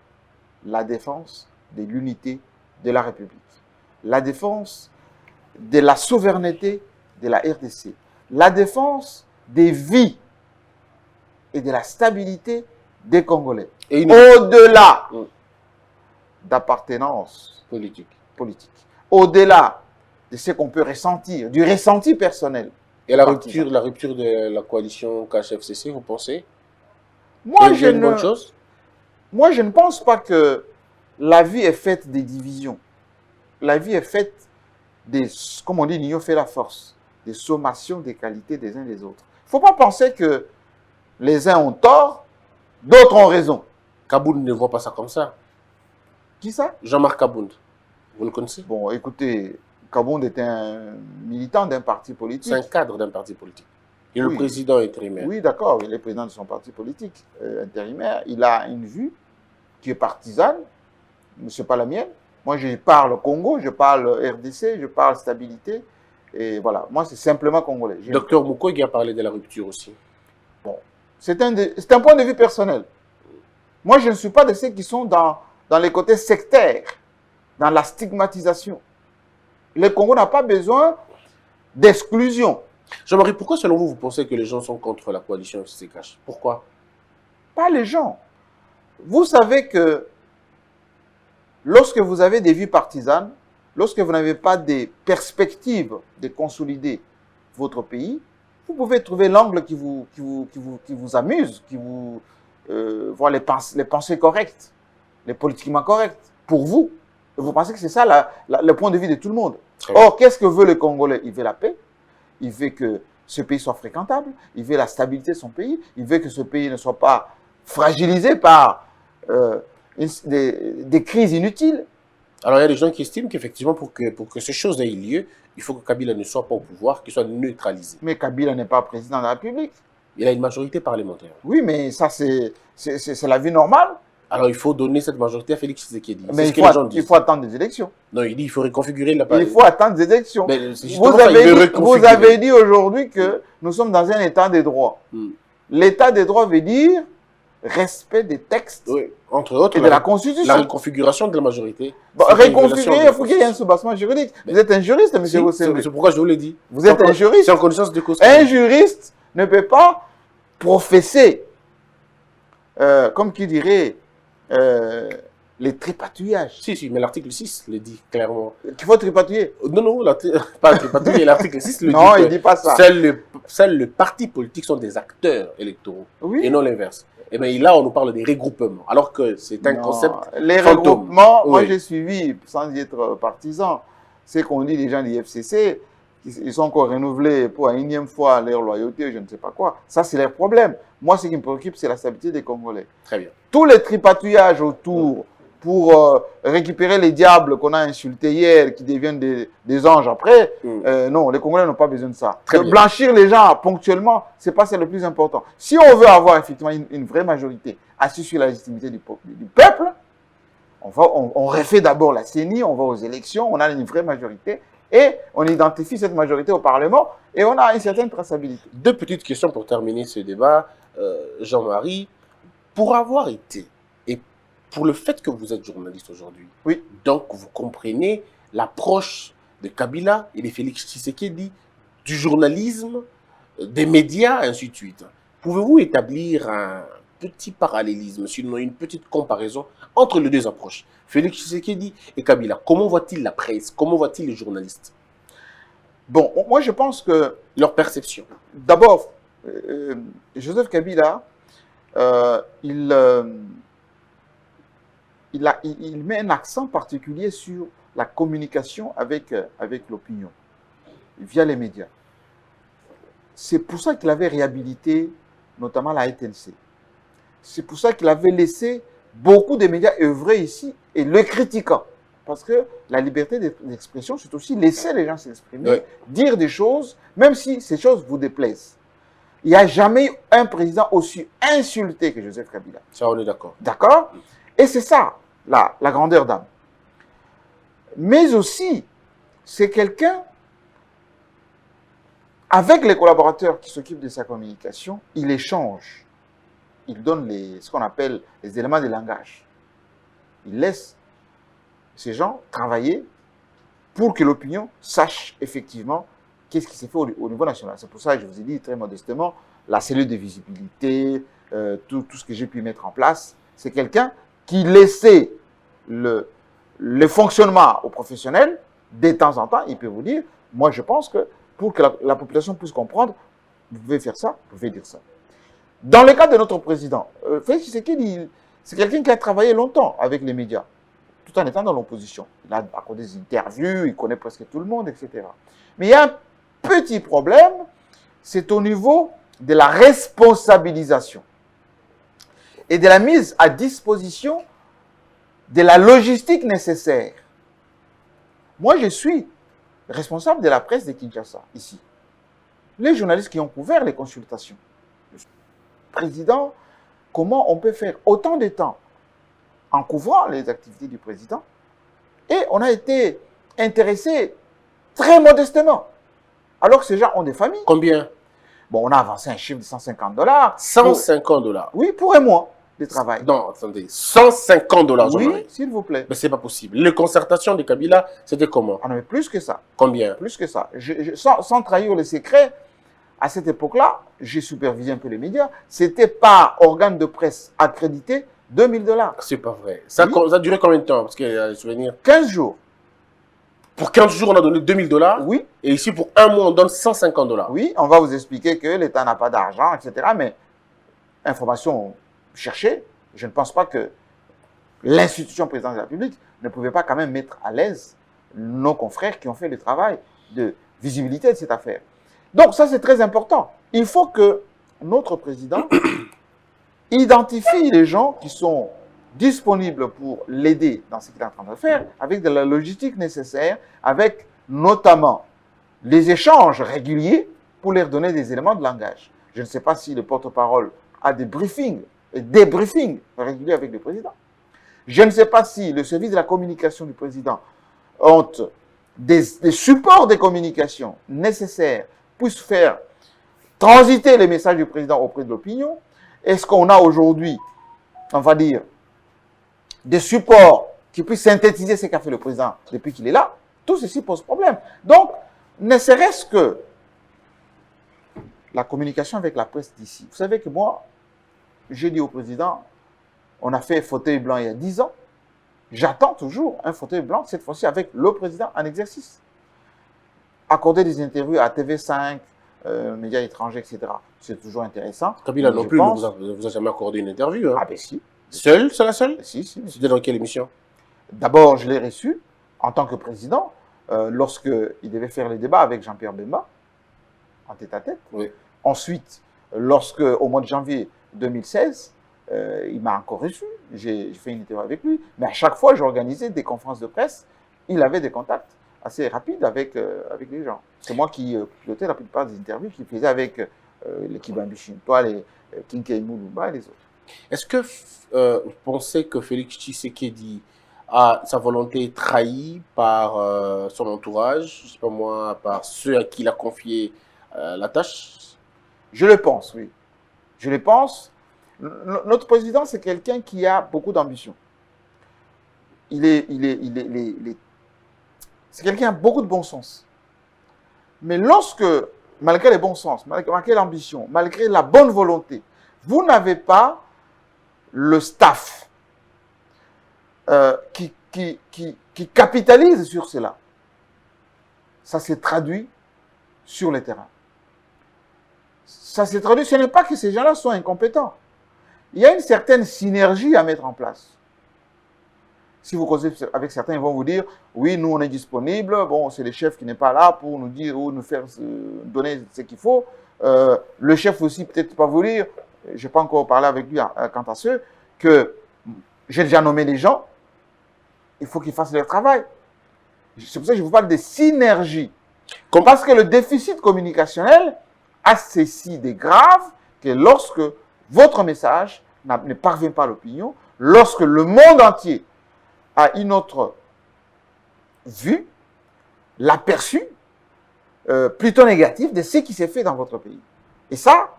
D: La défense de l'unité de la République. La défense de la souveraineté de la RDC. La défense des vies et de la stabilité des Congolais. Au-delà d'appartenance
C: politique.
D: Au-delà de ce qu'on peut ressentir, du ressenti personnel.
C: Et la rupture de la coalition KHFCC, vous pensez?
D: Moi,
C: chose?
D: Moi, je ne pense pas que la vie est faite des divisions. La vie est faite des, comme on dit, l'union fait la force, des sommations des qualités des uns des autres. Il ne faut pas penser que les uns ont tort, d'autres ont raison.
C: Kabound ne voit pas ça comme ça.
D: Qui ça?
C: Jean-Marc Kabound. Vous le connaissez?
D: Bon, écoutez, Kabound est un militant d'un parti politique.
C: C'est un cadre d'un parti politique. Il est le président intérimaire.
D: Oui, d'accord, il est président de son parti politique intérimaire. Il a une vue qui est partisane, mais ce n'est pas la mienne. Moi, je parle Congo, je parle RDC, je parle stabilité. Et voilà, moi, c'est simplement congolais.
C: Docteur Mukwege a parlé de la rupture aussi.
D: Bon, c'est un point de vue personnel. Moi, je ne suis pas de ceux qui sont dans les côtés sectaires, dans la stigmatisation. Le Congo n'a pas besoin d'exclusion.
C: Jean-Marie, pourquoi selon vous, vous pensez que les gens sont contre la coalition FCCH? Pourquoi?
D: Pas les gens. Vous savez que lorsque vous avez des vies partisanes, lorsque vous n'avez pas des perspectives de consolider votre pays, vous pouvez trouver l'angle qui vous amuse, qui vous voit les pensées correctes, les politiquement correctes, pour vous. Et vous pensez que c'est ça le point de vue de tout le monde. Or, qu'est-ce que veut le Congolais? Il veut la paix, il veut que ce pays soit fréquentable, il veut la stabilité de son pays, il veut que ce pays ne soit pas fragilisé par des crises inutiles.
C: Alors, il y a des gens qui estiment qu'effectivement, pour que ces choses aient lieu, il faut que Kabila ne soit pas au pouvoir, qu'il soit neutralisé.
D: Mais Kabila n'est pas président de la République.
C: Il a une majorité parlementaire.
D: Oui, mais ça, c'est la vie normale.
C: Alors, il faut donner cette majorité à Félix Tshisekedi.
D: Mais il faut attendre des élections.
C: Non, il dit qu'il faut reconfigurer la
D: Il faut attendre des élections.
C: Vous
D: avez dit aujourd'hui que nous sommes dans un état de droit. L'état de droit veut dire respect des textes,
C: entre autres,
D: et de la Constitution.
C: La reconfiguration de la majorité.
D: Bon, reconfigurer, il faut qu'il y ait un soubassement juridique. Vous êtes un juriste, M. Rosselló.
C: C'est pourquoi je vous l'ai dit.
D: Vous êtes un juriste.
C: C'est en connaissance de cause.
D: Un juriste ne peut pas professer, comme qui dirait, les tripatouillages.
C: Si, mais l'article 6 le dit clairement.
D: Qu'il faut tripatouiller.
C: Non, pas tripatouiller, l'article 6 le dit.
D: Non, il ne dit pas ça.
C: Seuls les partis politiques sont des acteurs électoraux, et non l'inverse. Et bien là, on nous parle des regroupements, alors que c'est un concept
D: les regroupements, moi j'ai suivi, sans y être partisan, c'est qu'on dit les gens du FCC, ils sont encore renouvelés pour une énième fois leur loyauté, je ne sais pas quoi. Ça, c'est leur problème. Moi, ce qui me préoccupe, c'est la stabilité des Congolais.
C: Très bien.
D: Tous les tripatouillages autour pour récupérer les diables qu'on a insultés hier, qui deviennent des anges après, non, les Congolais n'ont pas besoin de ça. Blanchir les gens ponctuellement, ce n'est pas ça le plus important. Si on veut avoir effectivement une vraie majorité assise sur la légitimité du peuple, on refait d'abord la CENI, on va aux élections, on a une vraie majorité, et on identifie cette majorité au Parlement, et on a une certaine traçabilité.
C: Deux petites questions pour terminer ce débat. Jean-Marie, pour avoir été, et pour le fait que vous êtes journaliste aujourd'hui, donc vous comprenez l'approche de Kabila et de Félix Tshisekedi, du journalisme, des médias, ainsi de suite. Pouvez-vous établir un petit parallélisme, sinon une petite comparaison entre les deux approches, Félix Tshisekedi et Kabila? Comment voit-il la presse? Comment voit-il les journalistes?
D: Bon, moi je pense que...
C: Leur perception.
D: D'abord, Joseph Kabila, il met un accent particulier sur la communication avec l'opinion, via les médias. C'est pour ça qu'il avait réhabilité notamment la RTNC. C'est pour ça qu'il avait laissé beaucoup de médias œuvrer ici et le critiquant. Parce que la liberté d'expression, c'est aussi laisser les gens s'exprimer, dire des choses, même si ces choses vous déplaisent. Il n'y a jamais eu un président aussi insulté que Joseph Kabila.
C: Ça, on est d'accord.
D: D'accord? Et c'est ça, la grandeur d'âme. Mais aussi, c'est quelqu'un, avec les collaborateurs qui s'occupent de sa communication, il échange. il donne ce qu'on appelle les éléments de langage. Il laisse ces gens travailler pour que l'opinion sache effectivement qu'est-ce qui s'est fait au niveau national. C'est pour ça que je vous ai dit très modestement, la cellule de visibilité, tout ce que j'ai pu mettre en place, c'est quelqu'un qui laissait le fonctionnement aux professionnels. De temps en temps, il peut vous dire, moi je pense que pour que la population puisse comprendre, vous pouvez faire ça, vous pouvez dire ça. Dans le cas de notre président, Félix Tshisekedi, c'est quelqu'un qui a travaillé longtemps avec les médias, tout en étant dans l'opposition. Il a accordé des interviews, il connaît presque tout le monde, etc. Mais il y a un petit problème, c'est au niveau de la responsabilisation et de la mise à disposition de la logistique nécessaire. Moi, je suis responsable de la presse de Kinshasa, ici. Les journalistes qui ont couvert les consultations. Président, comment on peut faire autant de temps en couvrant les activités du président? Et on a été intéressés très modestement. Alors que ces gens ont des familles.
C: Combien?
D: Bon, on a avancé un chiffre de $150.
C: 150 $.
D: Oui, pour un mois de travail.
C: Non, attendez. 150 $, Jean-Marie.
D: Oui, s'il vous plaît.
C: Mais c'est pas possible. Les concertations de Kabila, c'était comment?
D: On avait plus que ça.
C: Combien?
D: Plus que ça. Sans trahir le secret, à cette époque-là, j'ai supervisé un peu les médias. C'était par organe de presse accrédité, $2000.
C: C'est pas vrai. Ça,
D: Oui.
C: ça a duré combien de temps? Parce qu'il y a des souvenirs.
D: 15 jours.
C: Pour 15 jours, on a donné $2000.
D: Oui,
C: Et ici, pour un mois, on donne 150 $.
D: oui, on va vous expliquer que l'État n'a pas d'argent, etc. Mais information cherchée, je ne pense pas que l'institution présidente de la République ne pouvait pas quand même mettre à l'aise nos confrères qui ont fait le travail de visibilité de cette affaire. Donc ça, c'est très important. Il faut que notre président identifie les gens qui sont disponibles pour l'aider dans ce qu'il est en train de faire, avec de la logistique nécessaire, avec notamment les échanges réguliers pour leur donner des éléments de langage. Je ne sais pas si le porte-parole a des briefings et des briefings réguliers avec le président. Je ne sais pas si le service de la communication du président ont des supports de communication nécessaires pour faire transiter les messages du président auprès de l'opinion. Est-ce qu'on a aujourd'hui, on va dire, des supports qui puissent synthétiser ce qu'a fait le président depuis qu'il est là? Tout ceci pose problème. Donc, ne serait-ce que la communication avec la presse d'ici. Vous savez que moi, j'ai dit au président, on a fait fauteuil blanc il y a 10 ans. J'attends toujours un fauteuil blanc, cette fois-ci avec le président en exercice. Accorder des interviews à TV5, médias étrangers, etc. C'est toujours intéressant.
C: Kabila
D: Mais
C: non
D: je
C: plus
D: pense-
C: ne vous a jamais accordé une interview. Hein.
D: Ah ben si.
C: Seul? C'est la seule?
D: Si, si.
C: C'était dans quelle émission?
D: D'abord, je l'ai reçu en tant que président lorsqu'il devait faire les débats avec Jean-Pierre Bemba, en tête-à-tête.
C: Oui.
D: Ensuite, au mois de janvier 2016, il m'a encore reçu. J'ai fait une interview avec lui. Mais à chaque fois, j'organisais des conférences de presse. Il avait des contacts assez rapides avec les gens. C'est moi qui pilotais la plupart des interviews qu'il faisait avec les Kibambi Shintoa, les Kinkei Mulumba et les autres.
C: Est-ce que vous pensez que Félix Tshisekedi a sa volonté trahie par son entourage, je sais pas moi, par ceux à qui il a confié la tâche?
D: Je le pense, oui. Je le pense. Notre président, c'est quelqu'un qui a beaucoup d'ambition. C'est quelqu'un qui a beaucoup de bon sens. Mais lorsque, malgré les bons sens, malgré l'ambition, malgré la bonne volonté, vous n'avez pas le staff qui capitalise sur cela, ça s'est traduit sur le terrain. Ça s'est traduit, ce n'est pas que ces gens-là sont incompétents. Il y a une certaine synergie à mettre en place. Si vous causez avec certains, ils vont vous dire, oui, nous on est disponible, bon, c'est le chef qui n'est pas là pour nous dire ou nous faire donner ce qu'il faut. Le chef aussi peut-être pas vous dire, je n'ai pas encore parlé avec lui quant à ceux, que j'ai déjà nommé les gens, il faut qu'ils fassent leur travail. C'est pour ça que je vous parle de synergie. Parce que le déficit communicationnel a ceci de grave que lorsque votre message ne parvient pas à l'opinion, lorsque le monde entier a une autre vue, l'aperçu plutôt négatif de ce qui s'est fait dans votre pays. Et ça,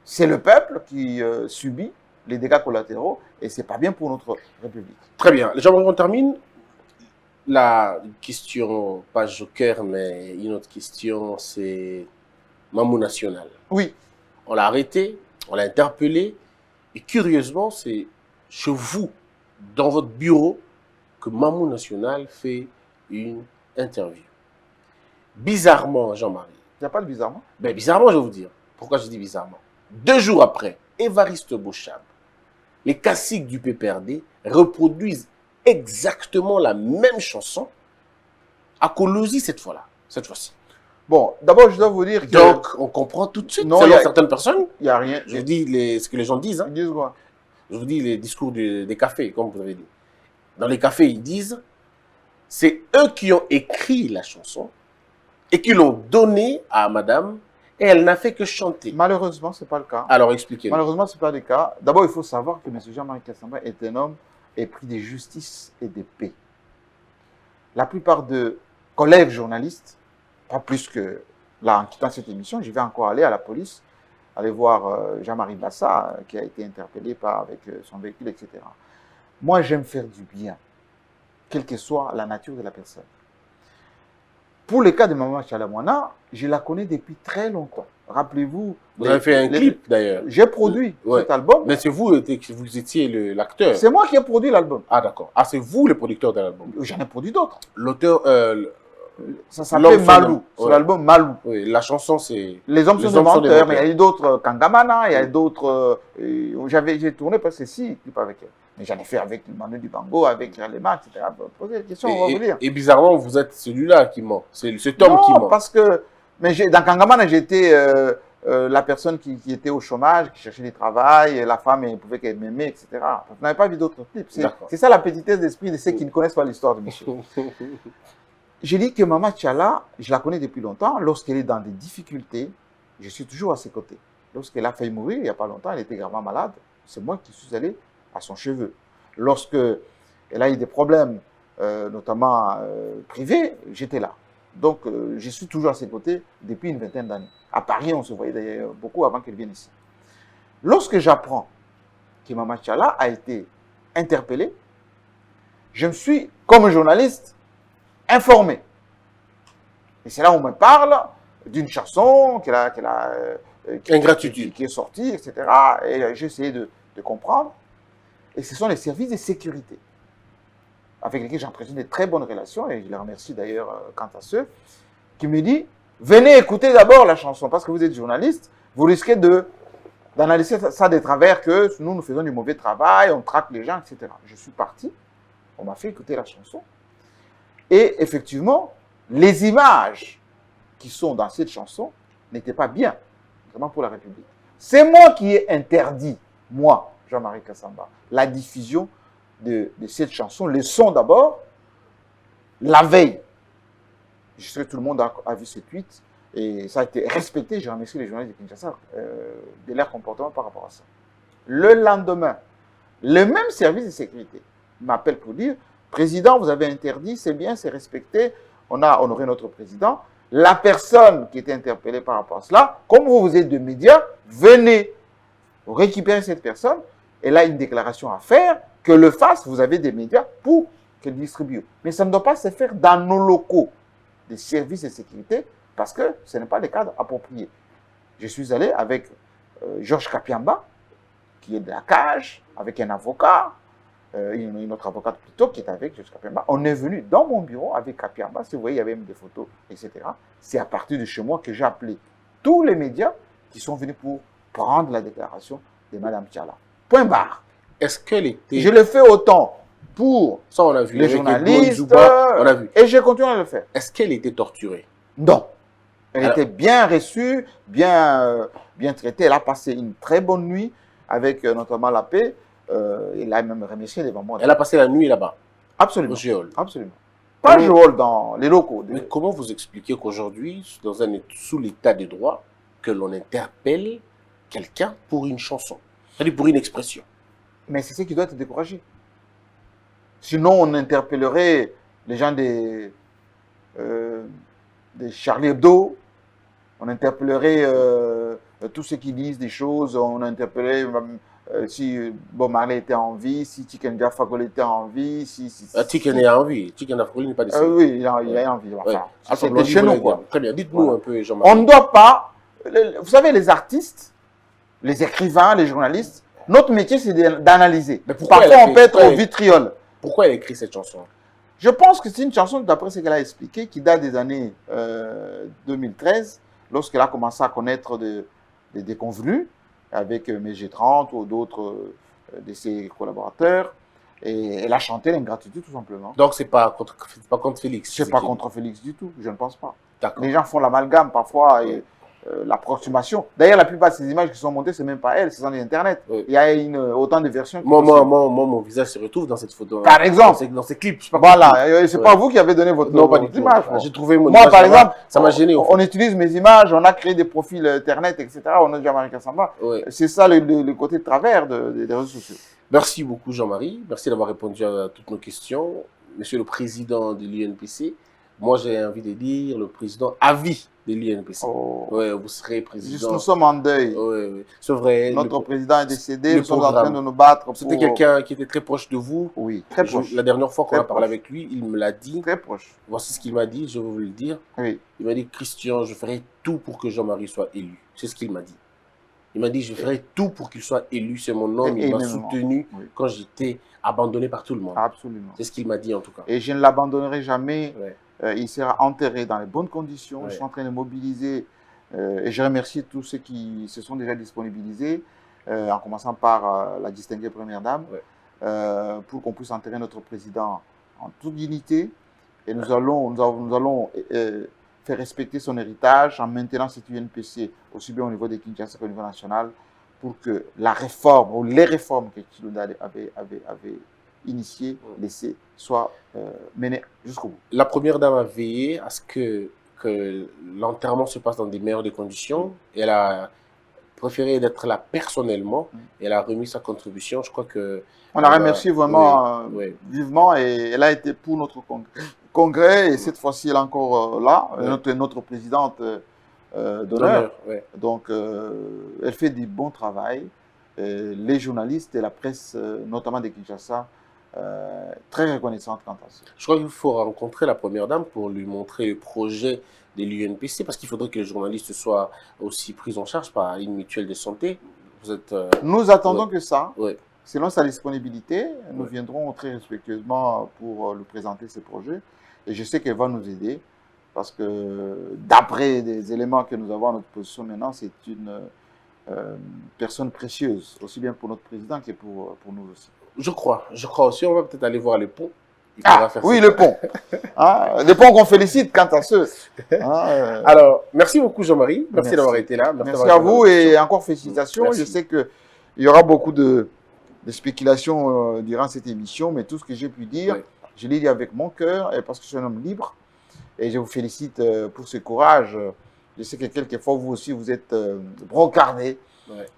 D: c'est le peuple qui subit les dégâts collatéraux et c'est pas bien pour notre République.
C: Très bien. Jean-Marie, on termine. La question, pas joker, mais une autre question, c'est Mamou National.
D: Oui,
C: On l'a arrêté, on l'a interpellé, et curieusement, c'est chez vous, dans votre bureau, que Mamou National fait une interview. Bizarrement, Jean-Marie,
D: il n'y a pas de bizarrement.
C: ben bizarrement, je vais vous dire. Pourquoi je dis bizarrement? 2 jours après, Évariste Bochab, les caciques du PPRD reproduisent exactement la même chanson à Kolosi cette fois-là, cette fois-ci.
D: Bon, d'abord, je dois vous dire que...
C: Donc, on comprend tout de suite,
D: Non,
C: selon
D: il y a-
C: certaines personnes,
D: il n'y a rien.
C: je vous dis ce que les gens disent, hein.
D: Ils disent quoi?
C: Je vous dis les discours des cafés, comme vous avez dit. Dans les cafés, ils disent, c'est eux qui ont écrit la chanson et qui l'ont donnée à madame et elle n'a fait que chanter.
D: Malheureusement, ce n'est pas le cas.
C: Alors, expliquez-nous.
D: Malheureusement, ce n'est pas le cas. D'abord, il faut savoir que M. Jean-Marie Kassamba est un homme épris de justice et de paix. La plupart de collègues journalistes, pas plus que là, en quittant cette émission, je vais encore aller à la police, aller voir Jean-Marie Bassa, qui a été interpellé avec son véhicule, etc. Moi, j'aime faire du bien, quelle que soit la nature de la personne. Pour le cas de Maman Chalamwana, je la connais depuis très longtemps. Rappelez-vous.
C: Vous avez fait un clip d'ailleurs.
D: J'ai produit
C: Ouais.
D: cet album.
C: Mais c'est vous, vous étiez l'acteur.
D: C'est moi qui ai produit l'album.
C: Ah d'accord. Ah, c'est vous le producteur de l'album.
D: J'en ai produit d'autres.
C: L'auteur,
D: Ça s'appelle
C: L'homme
D: Malou.
C: sonore.
D: C'est
C: Ouais.
D: l'album Malou.
C: oui, la chanson c'est...
D: Les hommes
C: Les
D: sont des
C: hommes sont des
D: menteurs, mais il y a
C: menteurs.
D: eu d'autres Kangamana, il y a d'autres. J'ai tourné presque 6 clips avec elle. Mais j'en ai fait avec Manu Dibango, avec Ralema, etc. Posez des questions, on va vous dire.
C: Et bizarrement, vous êtes celui-là qui ment. C'est cet homme qui
D: Non,
C: ment.
D: parce que. Mais dans Kangamana, j'étais la personne qui était au chômage, qui cherchait du travail, et la femme, elle pouvait qu'elle m'aimait, etc. Vous n'avez pas vu d'autres clips.
C: D'accord.
D: C'est ça la petitesse d'esprit de ceux qui ne connaissent pas l'histoire de Michel. J'ai dit que Maman Tchala, je la connais depuis longtemps. Lorsqu'elle est dans des difficultés, je suis toujours à ses côtés. Lorsqu'elle a failli mourir, il n'y a pas longtemps, elle était gravement malade. C'est moi qui suis allé à son chevet. Lorsqu'elle a eu des problèmes, notamment privés, j'étais là. Donc, je suis toujours à ses côtés depuis une vingtaine d'années. À Paris, on se voyait d'ailleurs beaucoup avant qu'elle vienne ici. Lorsque j'apprends que Maman Tchala a été interpellée, je me suis, comme journaliste, informé. Et c'est là où on me parle d'une chanson
C: Ingratitude.
D: qui est sortie, etc. Et j'ai essayé de comprendre. Et ce sont les services de sécurité avec lesquels j'entretiens de très bonnes relations, et je les remercie d'ailleurs quant à ceux, qui me disent, venez écouter d'abord la chanson, parce que vous êtes journaliste, vous risquez d'analyser ça de travers que nous faisons du mauvais travail, on traque les gens, etc. Je suis parti, on m'a fait écouter la chanson. Et effectivement, les images qui sont dans cette chanson n'étaient pas bien, vraiment pour la République. C'est moi qui ai interdit, moi, Jean-Marie Kassamba, la diffusion de cette chanson, le son d'abord, la veille. Je sais que tout le monde a vu ce tweet et ça a été respecté. Je remercie les journalistes de Kinshasa de leur comportement par rapport à ça. Le lendemain, le même service de sécurité m'appelle pour dire, président, vous avez interdit, c'est bien, c'est respecté, on a honoré notre président. La personne qui était interpellée par rapport à cela, comme vous êtes de médias, venez récupérer cette personne. Elle a une déclaration à faire, que le fasse, vous avez des médias pour qu'elle distribue. Mais ça ne doit pas se faire dans nos locaux des services de sécurité parce que ce n'est pas le cadre approprié. Je suis allé avec Georges Kapiamba, qui est de la cage, avec un avocat, une autre avocate plutôt qui est avec Georges Kapiamba. On est venu dans mon bureau avec Kapiamba, si vous voyez, il y avait même des photos, etc. C'est à partir de chez moi que j'ai appelé tous les médias qui sont venus pour prendre la déclaration de Mme Tchala. Point barre.
C: Est-ce qu'elle était...
D: Je le fais autant pour
C: Ça, on a vu.
D: les
C: Avec
D: journalistes,
C: Zouba, on a vu.
D: et je continue à le faire.
C: Est-ce qu'elle était torturée?
D: Non. Elle
C: Alors-
D: était bien reçue, bien traitée. Elle a passé une très bonne nuit avec notamment la paix. Elle a même remercié devant moi.
C: Elle a passé la nuit là-bas,
D: Absolument.
C: au Géol.
D: Absolument. Pas Joël dans les locaux.
C: Mais comment vous expliquez qu'aujourd'hui, sous l'état de droit, que l'on interpelle quelqu'un pour une chanson, c'est-à-dire pour une expression?
D: Mais c'est ce qui doit être découragé. Sinon, on interpellerait les gens des Charlie Hebdo, on interpellerait tous ceux qui disent des choses, on interpellerait si Bob Marley était en vie, si Tiken Jah Fakoly était en vie, si
C: Tiken est en vie. Tiken Jah Fakoly n'est pas décédé.
D: oui, il est en vie. Enfin,
C: Ouais.
D: c'était chez nous, quoi.
C: Très bien, dites-nous
D: Voilà.
C: un peu, Jean-Marie.
D: On ne doit pas... Vous savez, les artistes, les écrivains, les journalistes, notre métier, c'est d'analyser.
C: Mais pourquoi
D: Parfois,
C: elle a
D: on
C: fait-
D: peut être
C: pourquoi
D: au
C: elle-
D: vitriol.
C: Pourquoi elle a écrit cette chanson?
D: Je pense que c'est une chanson, d'après ce qu'elle a expliqué, qui date des années 2013, lorsqu'elle a commencé à connaître des déconvenus avec MG30 ou d'autres de ses collaborateurs. Et elle a chanté l'ingratitude, tout simplement.
C: Donc, c'est pas contre Félix.
D: Je ne sais pas contre Félix du tout, je ne pense pas.
C: D'accord.
D: Les gens font l'amalgame parfois et l'approximation. D'ailleurs, la plupart de ces images qui sont montées, ce n'est même pas elle, c'est dans l'Internet.
C: Oui.
D: Il y a autant de versions.
C: Mon visage se retrouve dans cette photo.
D: Par exemple.
C: Dans ces clips. Je sais pas
D: Voilà, et c'est
C: Ouais.
D: pas vous qui avez donné votre
C: Non, pas du tout.
D: image.
C: J'ai trouvé mon
D: Moi,
C: image,
D: par
C: ça m'a-
D: exemple,
C: ça m'a gêné. au
D: on utilise mes images, on a créé des profils Internet, etc. On a Jean-Marie Kassamba.
C: fait. Ouais.
D: C'est ça le côté de travers des réseaux sociaux.
C: Merci beaucoup, Jean-Marie. Merci d'avoir répondu à toutes nos questions. Monsieur le président de l'UNPC, moi j'ai envie de dire le président à vie de l'UNPC.
D: Oh.
C: Ouais, vous serez président.
D: Nous sommes en deuil.
C: Ouais. C'est vrai.
D: Notre président est décédé,
C: le
D: nous sommes en train
C: programme.
D: de nous battre.
C: C'était
D: pour-
C: quelqu'un qui était très proche de vous.
D: Oui, très proche.
C: La dernière fois qu'on
D: Très
C: a parlé
D: proche.
C: avec lui, il me l'a dit.
D: Très proche.
C: Voici ce qu'il m'a dit, je vais vous le dire.
D: Oui.
C: Il m'a dit, Christian, je ferai tout pour que Jean-Marie soit élu. C'est ce qu'il m'a dit. Il m'a dit, je ferai tout pour qu'il soit élu. C'est mon homme. Il m'a
D: Énormément.
C: soutenu
D: Oui.
C: quand j'étais abandonné par tout le monde.
D: Absolument.
C: C'est ce qu'il m'a dit en tout cas.
D: Et je ne l'abandonnerai jamais.
C: Ouais.
D: Il sera enterré dans les bonnes conditions.
C: Ouais.
D: Je suis en train de mobiliser et je remercie tous ceux qui se sont déjà disponibilisés, en commençant par la distinguée Première Dame,
C: Ouais.
D: pour qu'on puisse enterrer notre président en toute dignité. Et nous allons faire respecter son héritage en maintenant cette UNPC aussi bien au niveau des Kinshasa qu'au niveau national pour que la réforme ou les réformes que Chiluda avait initiées, laissées, soient menées jusqu'au bout.
C: La première dame a veillé à ce que l'enterrement se passe dans des meilleures des conditions. Et elle a préféré d'être là personnellement. Et elle a remis sa contribution. Je crois que...
D: On la remercie vraiment
C: oui.
D: vivement et elle a été pour notre congrès et cette fois-ci elle est encore là, notre présidente d'honneur.
C: Ouais.
D: Donc elle fait du bon travail. Les journalistes et la presse, notamment de Kinshasa, très reconnaissante quant à ça.
C: Je crois qu'il faut rencontrer la première dame pour lui montrer le projet de l'UNPC parce qu'il faudrait que les journalistes soient aussi pris en charge par une mutuelle de santé. Vous êtes...
D: Nous attendons que ça.
C: Ouais.
D: Selon sa disponibilité, nous viendrons très respectueusement pour lui présenter ce projet. Et je sais qu'elle va nous aider parce que d'après des éléments que nous avons à notre position maintenant, c'est une personne précieuse, aussi bien pour notre président que pour nous aussi.
C: Je crois aussi. On va peut-être aller voir les ponts.
D: Oui, le pont. Hein, les ponts qu'on félicite quant à ceux. Hein,
C: Alors, merci beaucoup Jean-Marie. Merci d'avoir été là.
D: Merci à vous et encore félicitations.
C: Merci.
D: Je sais qu'il y aura beaucoup de spéculations durant cette émission, mais tout ce que j'ai pu dire, je l'ai dit avec mon cœur et parce que je suis un homme libre. Et je vous félicite pour ce courage. Je sais que quelquefois, vous aussi, vous êtes brocardé.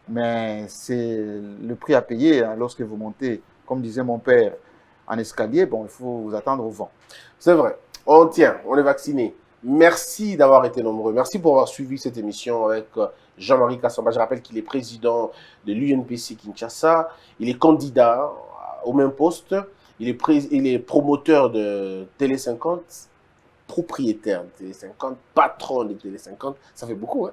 D: Mais c'est le prix à payer hein, lorsque vous montez, comme disait mon père, en escalier. Bon, il faut vous attendre au vent.
C: C'est vrai. On tient. On est vacciné. Merci d'avoir été nombreux. Merci pour avoir suivi cette émission avec Jean-Marie Kassamba. Je rappelle qu'il est président de l'UNPC Kinshasa. Il est candidat au même poste. Il est promoteur de Télé 50, propriétaire de Télé 50, patron de Télé 50. Ça fait beaucoup, hein?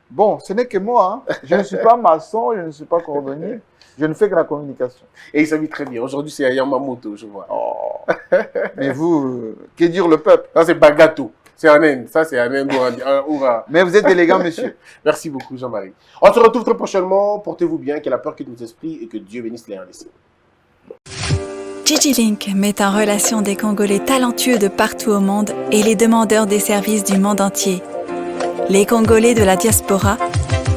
D: Bon, ce n'est que moi. Hein. Je ne suis pas maçon, je ne suis pas cordonnier. Je ne fais que la communication.
C: Et il s'habille très bien. Aujourd'hui, c'est Yamamoto, je vois.
D: Oh. Mais vous, que dire le peuple?
C: Ça, c'est Bagato. C'est un Inde. Ça, c'est un Inde.
D: Mais vous êtes élégant, monsieur.
C: Merci beaucoup, Jean-Marie. On se retrouve très prochainement. Portez-vous bien, que la peur quitte nos esprits et que Dieu bénisse les RDC.
E: DigiLink met en relation des Congolais talentueux de partout au monde et les demandeurs des services du monde entier. Les Congolais de la diaspora,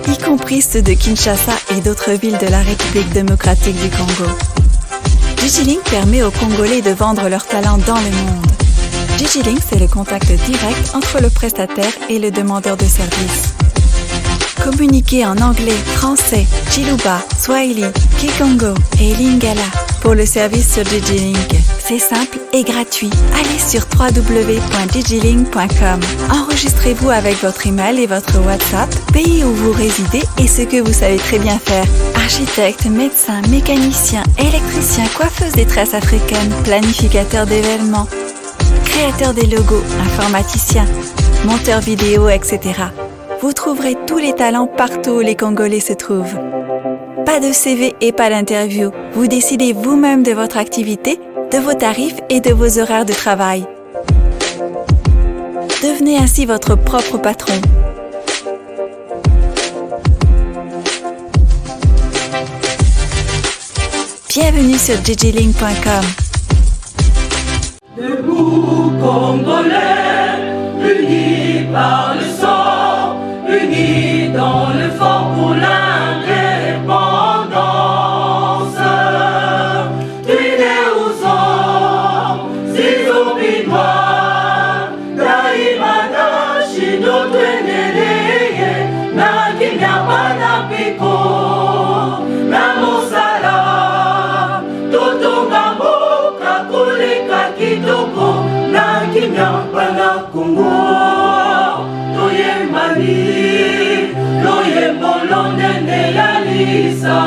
E: y compris ceux de Kinshasa et d'autres villes de la République démocratique du Congo. DigiLink permet aux Congolais de vendre leurs talents dans le monde. DigiLink, c'est le contact direct entre le prestataire et le demandeur de services. Communiquez en anglais, français, Chiluba, Swahili, Kikongo et Lingala pour le service sur DigiLink. C'est simple et gratuit. Allez sur www.digilink.com. Enregistrez-vous avec votre email et votre WhatsApp, pays où vous résidez et ce que vous savez très bien faire. Architecte, médecin, mécanicien, électricien, coiffeuse des tresses africaines, planificateur d'événements, créateur des logos, informaticien, monteur vidéo, etc. Vous trouverez tous les talents partout où les Congolais se trouvent. Pas de CV et pas d'interview. Vous décidez vous-même de votre activité, de vos tarifs et de vos horaires de travail. Devenez ainsi votre propre patron. Bienvenue sur digilink.com.
F: Debout Congolais, unis par le sang, unis dans le fort pour l'indépendance. Tuine aux hommes, si opinois, daimana shido tueneleye, na kimya bana piko, na mosala, totonga mboka koleka kitoko, na kimya bana Kongo, toye mali, loye molonene ya lisa.